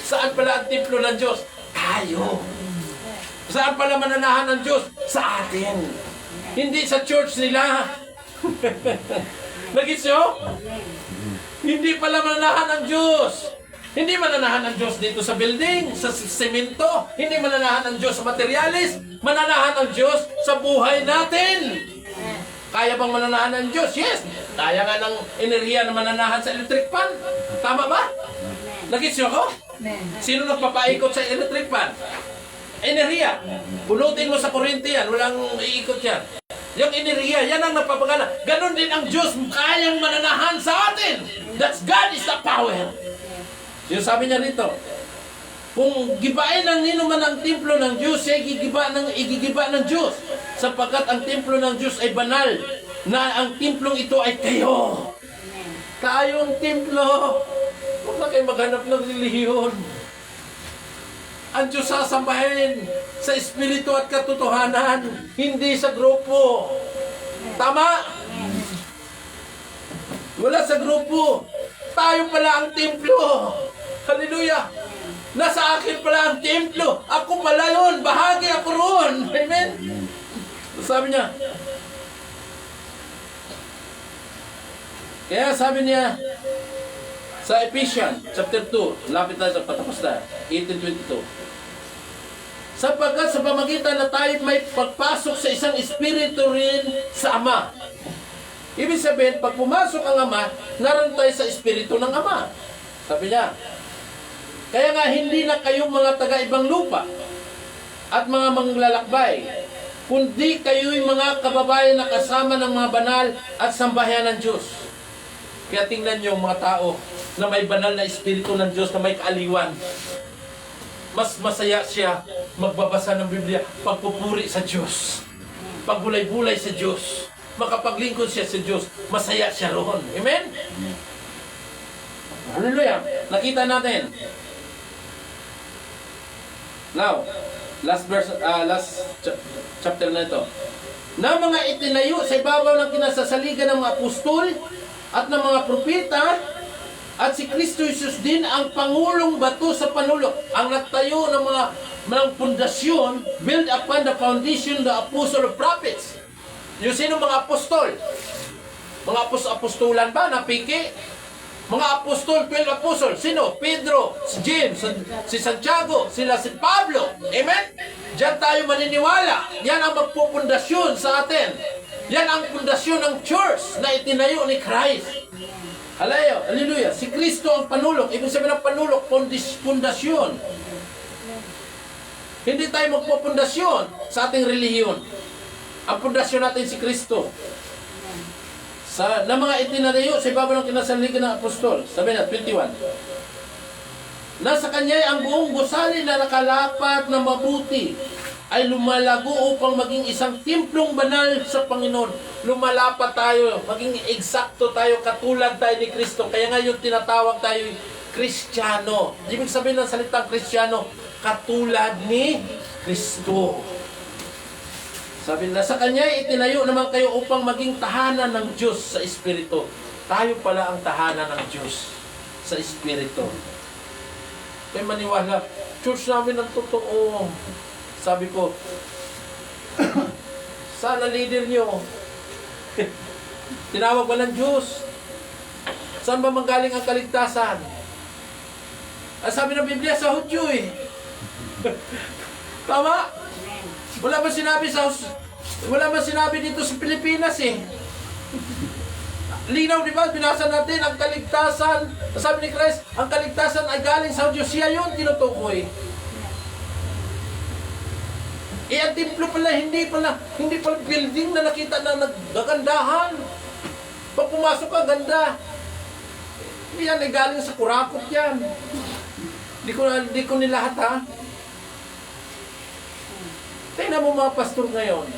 Saan pala ang templo ng Diyos? Tayo. Saan pala mananahan ng Diyos? Sa atin. Hindi sa church nila. Nagis nyo? Hindi pala mananahan ng Diyos. Hindi mananahan ng Diyos dito sa building, sa semento. Hindi mananahan ng Diyos sa materialis. Mananahan ng Diyos sa buhay natin. Kaya bang mananahan ng Diyos? Yes. Kaya nga ng enerhiya na mananahan sa electric fan. Tama ba? Nagis nyo ko? Sino nagpapaikot sa electric fan? Enerhiya. Punutin mo sa kuryente yan. Walang iikot yan. Yung enerhiya, yan ang napapagana. Ganon din ang Diyos, kayang mananahan sa atin. That's God is the power. Yung sabi niya rito, Kung gibain ng ninuman ang templo ng Diyos, siya igigiba ng Diyos. Sapagkat ang templo ng Diyos ay banal, na ang templong ito ay kayo. Tayo ang templo. Huwag na kayo maghanap ng relihiyon. Ang Diyos sasambahin sa espiritu at katotohanan, hindi sa grupo. Tama? Wala sa grupo. Tayo pala ang templo. Hallelujah. Nasa akin pala ang templo. Ako pala yun. Bahagi ako roon. Amen? Sabi niya. Kaya sabi niya sa Ephesians chapter 2, lapit na sa patapos na, 18:22. Sapagkat sa pamagitan na tayo may pagpasok sa isang espiritu rin sa Ama. Ibig sabihin, pag pumasok ang Ama, naroon tayo sa espiritu ng Ama. Sabi niya, kaya nga hindi na kayo mga taga-ibang lupa at mga manglalakbay, kundi kayo'y mga kababayan na kasama ng mga banal at sambahayan ng Diyos. Kaya tingnan niyo mga tao na may banal na espiritu ng Diyos na may kaaliwan. Mas masaya siya magbabasa ng Biblia, pagpupuri sa Diyos, pagbulay-bulay sa Diyos, makapaglingkod siya sa Diyos, masaya siya roon. Amen? Hallelujah. Nakita natin. Now, last chapter na ito. Na mga itinayo sa ibabaw ng kinasasaligan ng mga apostol at ng mga propeta, at si Kristo Jesus din ang pangulong bato sa panulok. Ang nagtayo ng mga pundasyon, build upon the foundation the apostle of prophets. Yung sino mga apostol? Mga apostolan ba? Napiki? Mga apostol, 12 apostol. Sino? Pedro, si James, si Santiago, sila si Pablo. Amen? Diyan tayo maniniwala. Yan ang magpupundasyon sa atin. Yan ang pundasyon ng church na itinayo ni Christ. Hallelujah. Si Kristo ang panulok. Ibig sabihin ng panulok, pundasyon. Hindi tayo magpupundasyon sa ating relihiyon. Ang pundasyon natin si Kristo. Na mga itinayo sa ibabaw ng kinasaligan ng apostol. Sabi na, 21. Nasa kanya ang buong gusali na nakalapat na mabuti ay lumalago upang maging isang templong banal sa Panginoon. Lumalapat tayo, maging eksakto tayo, katulad tayo ni Kristo. Kaya ngayon tinatawag tayo Kristiyano. Ibig sabihin ng salitang Kristiyano, katulad ni Kristo. Sabi na, sa Kanya itinayo naman kayo upang maging tahanan ng Diyos sa Espiritu. Tayo pala ang tahanan ng Diyos sa Espiritu. Kaya maniwala, church namin ang totoo. Sabi ko, sana leader nyo, tinawag ba ng Diyos? Saan ba manggaling ang kaligtasan? Ang sabi ng Biblia, sa Hudyo eh. Tama? Wala ba sinabi dito sa Pilipinas eh. Linaw, di ba? Binasa natin ang kaligtasan. Sabi ni Christ, ang kaligtasan ay galing sa Diyos. Siya yun tinutukoy. Ang templo pala, hindi pala building na nakita na nagagandahan. Pag pumasok ka, ganda. Yan ay galing sa kurakot yan. Di ko nilahat ha. Tingnan mo mga pastor ngayon.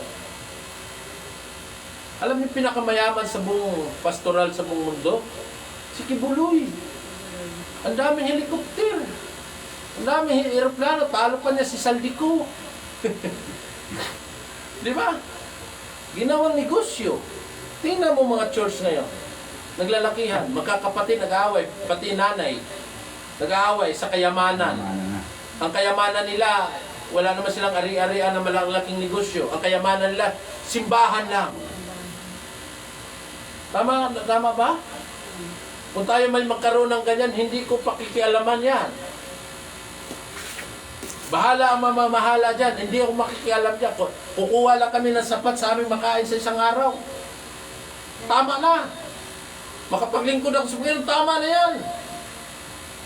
Alam niyo pinakamayaman sa buong pastoral sa buong mundo? Si Kibuloy. Ang daming helicopter. Ang daming aeroplano. Talo pa niya si Saldico. Di ba? Ginawang negosyo. Tingnan mo mga church ngayon. Naglalakihan. Magkakapatid, nag-aaway. Pati nanay. Nag-aaway sa kayamanan. Ang kayamanan nila, wala naman silang ari-arian na malalaking negosyo. Ang kayamanan nila, simbahan lang. Tama ba? Kung tayo may magkaroon ng ganyan, hindi ko pakikialaman yan. Bahala ang mamamahala dyan. Hindi ako makikialam dyan. Kukuha lang kami ng sapat sa aming makain sa isang araw. Tama na. Makapaglingkod ako sa Panginoon, tama na yan.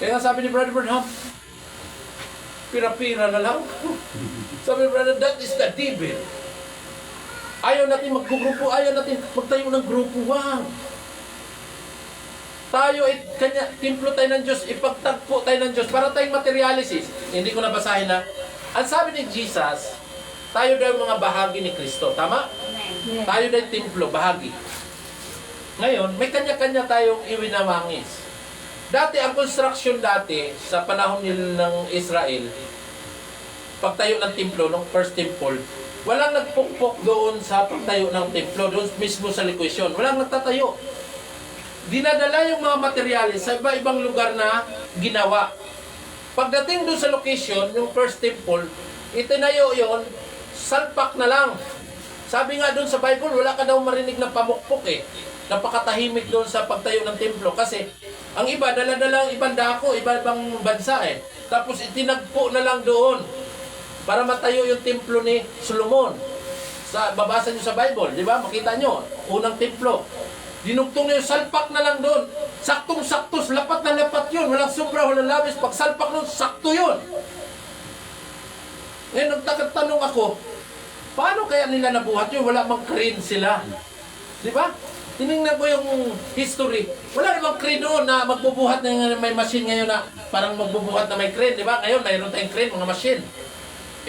Kaya sabi ni Brother Branham, pira-pira na lang. Sabi ni Brother, that is the devil. Ayaw natin maggrupo, ayaw natin magtayo ng grupo. Wow. tayo, templo tayo ng Diyos, ipagtagpo tayo ng Diyos, para tayong materialisis. Hindi ko nabasahin na. Ang sabi ni Jesus, tayo daw yung mga bahagi ni Kristo. Tama? Tayo daw yung templo, bahagi. Ngayon, may kanya-kanya tayong iwinamangis. Dati, ang construction dati, sa panahon ng Israel, pagtayo ng templo, ng first temple, walang nagpukpok doon sa pagtayo ng templo, doon mismo sa location. Walang nagtatayo. Dinadala yung mga materyales sa iba-ibang lugar na ginawa. Pagdating doon sa location, yung first temple, itinayo yon, salpak na lang. Sabi nga doon sa Bible, wala ka daw marinig na pamukpok eh. Napakatahimik doon sa pagtayo ng templo. Kasi ang iba, dala-dala ang ibang dako, iba-ibang bansa eh. Tapos itinagpo na lang doon para matayo yung templo ni Solomon. Babasa nyo sa Bible, di ba? Makita nyo, unang templo. Dinugtong niya yung salpak na lang doon. Saktong-sakto, lapat na lapat yun. Walang sobra, walang labis. Pag salpak nun, sakto yun. Ngayon, nagtatanong ako, paano kaya nila nabuhat yun? Wala mang crane sila. Di ba? Tinignan ko yung history. Wala namang crane noon na magbubuhat na may machine ngayon na parang magbubuhat na may crane. Di ba? Ngayon, mayroon tayong crane, mga machine.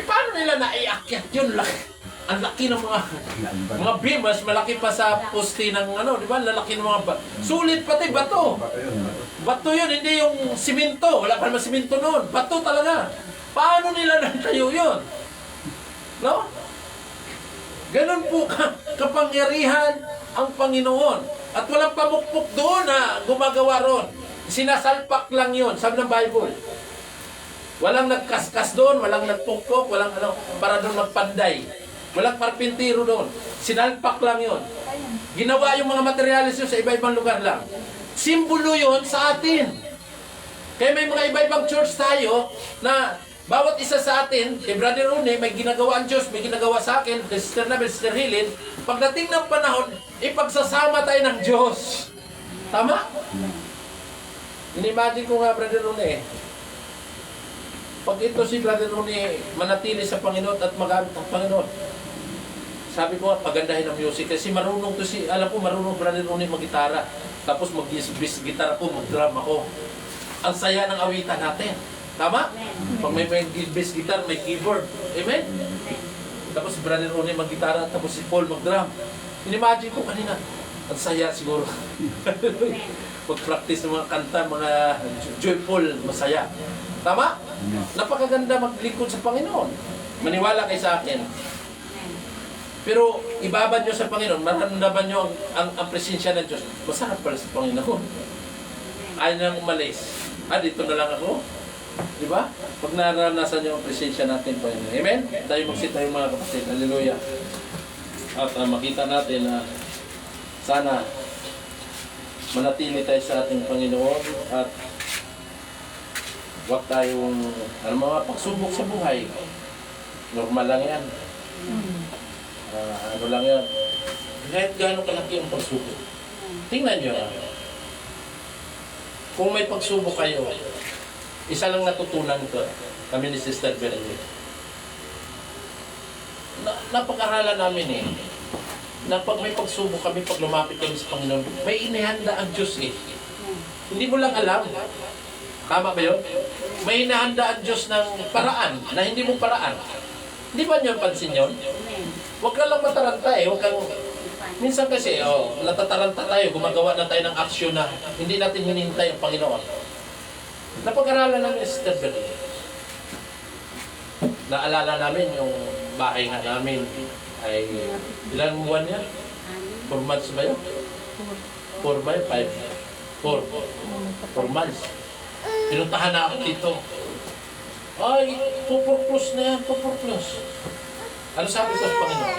Paano nila naiakyat yun? Ang laki ng mga beam, mas malaki pa sa poste ng di ba? Lalaki ng mga sulit pati bato. Bato yun, hindi yung simento. Wala pa naman simento noon. Bato talaga. Paano nila natayo yun? No? Ganun po kapangyarihan ang Panginoon. At walang pamukpok doon na gumagawa ron. Sinasalpak lang yun, sabi ng Bible. Walang nagkaskas doon, walang nagpukpok, walang para doon magpanday. Walang karpintero doon. Sinalpak lang yon. Ginawa yung mga materialis yun sa iba-ibang lugar lang. Simbolo yun sa atin. Kaya may mga iba-ibang church tayo na bawat isa sa atin, kay Brother Rune, may ginagawa ang Diyos, may ginagawa sa akin, kay Sister Nabel, Sister Hilin, pagdating ng panahon, ipagsasama tayo ng Diyos. Tama? Inimagine ko nga, Brother Rune, pag ito si Brother Rune manatili sa Panginoon at magamit ang Panginoon, sabi ko nga, pagandahin ang music. Kasi marunong to alam ko marunong Brother Rune mag-gitara. Tapos mag-bass gitara ko, mag-drum ako. Ang saya ng awitan natin. Tama? Pag may bass guitar, may keyboard. Amen? Tapos Brother Rune mag-gitara, tapos si Paul mag-drum. Inimagine ko kanina, ang saya siguro. Mag-practice ng mga kanta, mga joyful, masaya. Tama? Napakaganda maglingkod sa Panginoon. Maniwala kayo sa akin. Pero ibabad nyo sa Panginoon, maramdaman nyo ang presensya ng Diyos. Masarap pala sa Panginoon. Ayaw nang umalis. Dito na lang ako. Di ba? Pag naranasan nyo ang presensya natin, Panginoon. Amen? Tayo magsita yung mga kapatid. Hallelujah. At makita natin na sana manatili tayo sa ating Panginoon at huwag tayong mga pagsubok sa buhay. Normal lang yan. Ano lang yan. Kahit gano'ng kalaki ang pagsubok. Tingnan nyo. Kung may pagsubok kayo, isa lang natutunan ko, kami ni Sister Bernie. Napag-aralan namin na pag may pagsubok kami, pag lumapit kami sa Panginoon, may inihanda ang Diyos Hindi mo lang alam. Tama ba yun? May inihanda ang Diyos ng paraan, na hindi mo paraan. Hindi ba nyo pansin yun? Huwag ka lang mataranta Huwag kang... Minsan kasi, natataranta tayo, gumagawa na tayo ng aksyon na hindi natin hinihintay ang Panginoon. Napag-aralan namin si Sister Bernie. Naalala namin yung bahay nga namin ay ilang buwan yan? 4 months ba yun? 4 ba yun? 4 months. Pinuntahan na ako dito. Ay, pupurplos na yan, pupurplos. Ano sabi ko sa Panginoon?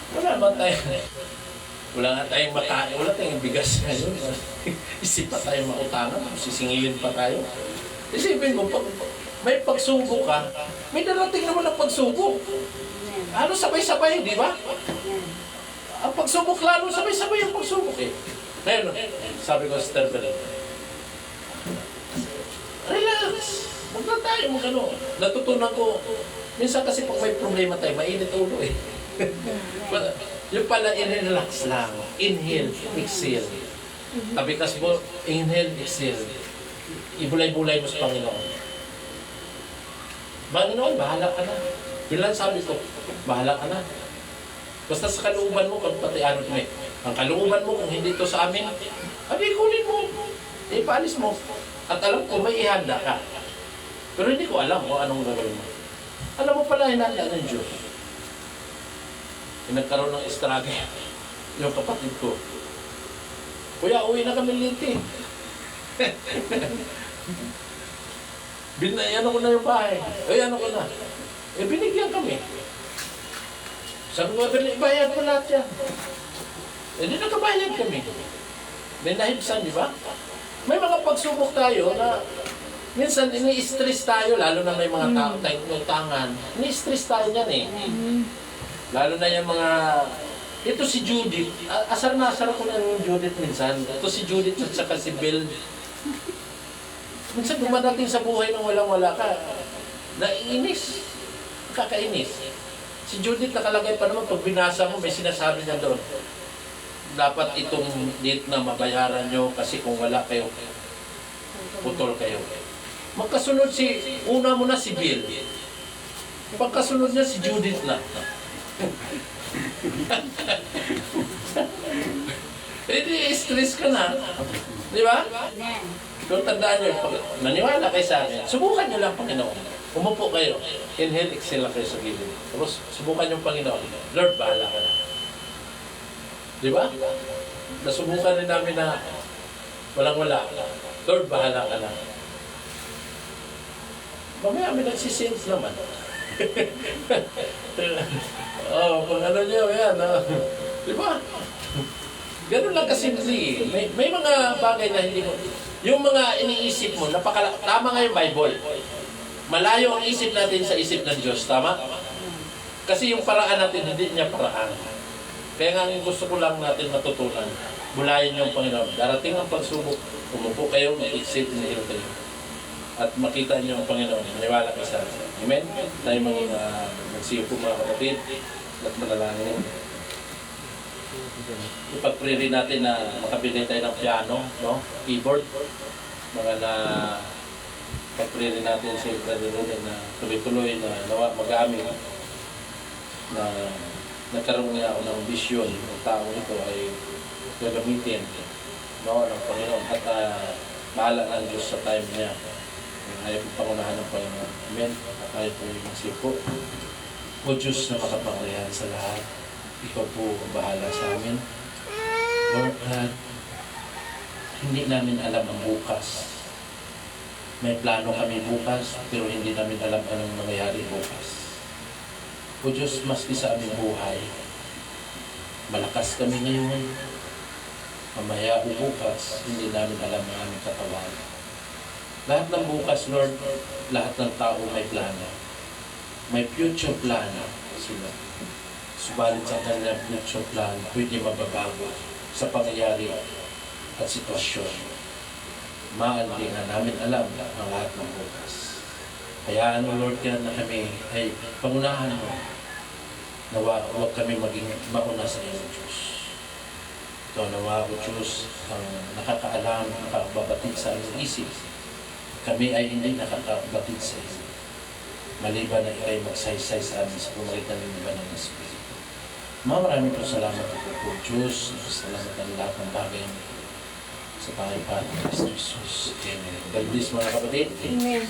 Wala ba tayo? Wala nga tayong makain, wala tayong bigas ngayon. Isip pa tayo mautangan, sisingilin pa tayo. Isipin mo, pag may pagsubok ka, may darating naman ang pagsubok. Ano sabay-sabay, di ba? Ang pagsubok lalo, sabay-sabay ang pagsubok Ngayon, sabi ko sa Sister Bernie, relax. Huwag na tayo Natutunan ko, minsan kasi pag may problema tayo, mainit ulo Yung pala, i-relax lang. Inhale, exhale. Tabikas mo, inhale, exhale. Ibulay-bulay mo sa Panginoon. Panginoon, bahala ka na. Bilang sabi ko, bahala ka na. Basta sa kalooban mo, kung pati ano ito ang kalooban mo, kung hindi ito sa amin, kunin mo. Ipaalis mo. At alam ko, may ihanda ka. Pero hindi ko alam kung anong gagawin mo. Alam mo pala, hinanda ng Diyos. Nagkaroon ng struggle yung kapatid ko. Kuya, uwi na kami liti. Ano ko na yung bahay. Ano ko na. Binigyan kami. Sabi ko, bayad ko lahat yan. Di nakabayad kami. May nahibsan, di ba? May mga pagsubok tayo na minsan ini-stress tayo, lalo na may mga tao tayong tangan. Ini-stress tayo yan eh. Lalo na yung mga... Ito si Judith. Asar na asar ko na yung Judith minsan. Ito si Judith at saka si Bill. Minsan dumadating sa buhay nang walang-wala ka. Naiinis. Kakainis. Si Judith nakalagay pa naman, pag binasa mo, may sinasabi niya doon. Dapat itong date na mabayaran nyo kasi kung wala kayo, putol kayo. Magkasunod una mo na si Bill. Pagkasunod niya si Judith na. Stress ka na. Di ba? Kung tandaan nyo, naniwala kayo sa akin, subukan nyo lang Panginoon. Umupo kayo. Inhale, exhale lang kayo sa gilid. Tapos, subukan yung Panginoon. Lord, bahala ka na. Di ba? Nasubukan rin namin na walang-wala. Lord, bahala ka na. Mamaya kami nagsisense naman. Kung ano nyo, yan. Di ba? Ganun lang kasimple. May mga bagay na hindi mo... Yung mga iniisip mo, tama nga yung Bible. Malayo ang isip natin sa isip ng Diyos, tama? Kasi yung paraan natin, hindi niya paraan. Kaya nga gusto ko lang natin matutunan. Bulayin yung Panginoon. Darating ang pagsubok, umupo kayo, mag-exit, inihil kayo. At makita niyo ang Panginoon. Maniwala kayo sa atin. Amen? Tayo mga magsiyo po mga kapatid at manalangin. Ipag-pray rin natin na makabili tayo ng piano, no? Keyboard. Mga na pag-pray rin natin sa Brother Ruben na tuloy-tuloy na nawa magamit na nagkaroon niya ako ng vision ng taong ito ay gagamitin, no, ng Panginoon at bahala ng Diyos sa time niya. Ayaw po pangunahan ng Panginoon. Amen. At ayaw po yung magsipo. O Diyos na makapangyarihan sa lahat, ikaw po bahala sa amin. Lord God, hindi namin alam ang bukas. May plano kami bukas, pero hindi namin alam anong mangyayari bukas. O Diyos, maski sa aming buhay, malakas kami ngayon. Mamaya o bukas, hindi namin alam ang aming katawan. Lahat ng bukas, Lord, lahat ng tao may plano. May future plan sila. Subalit sa kanilang future plan, pwede mababago sa pangyayari at sitwasyon. Hindi na namin alam ang lahat ng bukas. Hayaan mo, Lord, yan na kami ay pangunahan mo. Nawa, huwag kami maging mauna sa iyo, Diyos. Ikaw nawa, O Diyos, ang nakakaalam, nakakabatid sa aming isip. Kami ay hindi nakakabatid sa iyo. Maliban na ikay magsaysay sa amin sa pamamagitan ng iba ng Espiritu. Maraming po salamat po, Diyos. Salamat ang lahat ng bagay sa Panginoon, Kristo Jesus. Amen. God bless mga kapatid. Amen.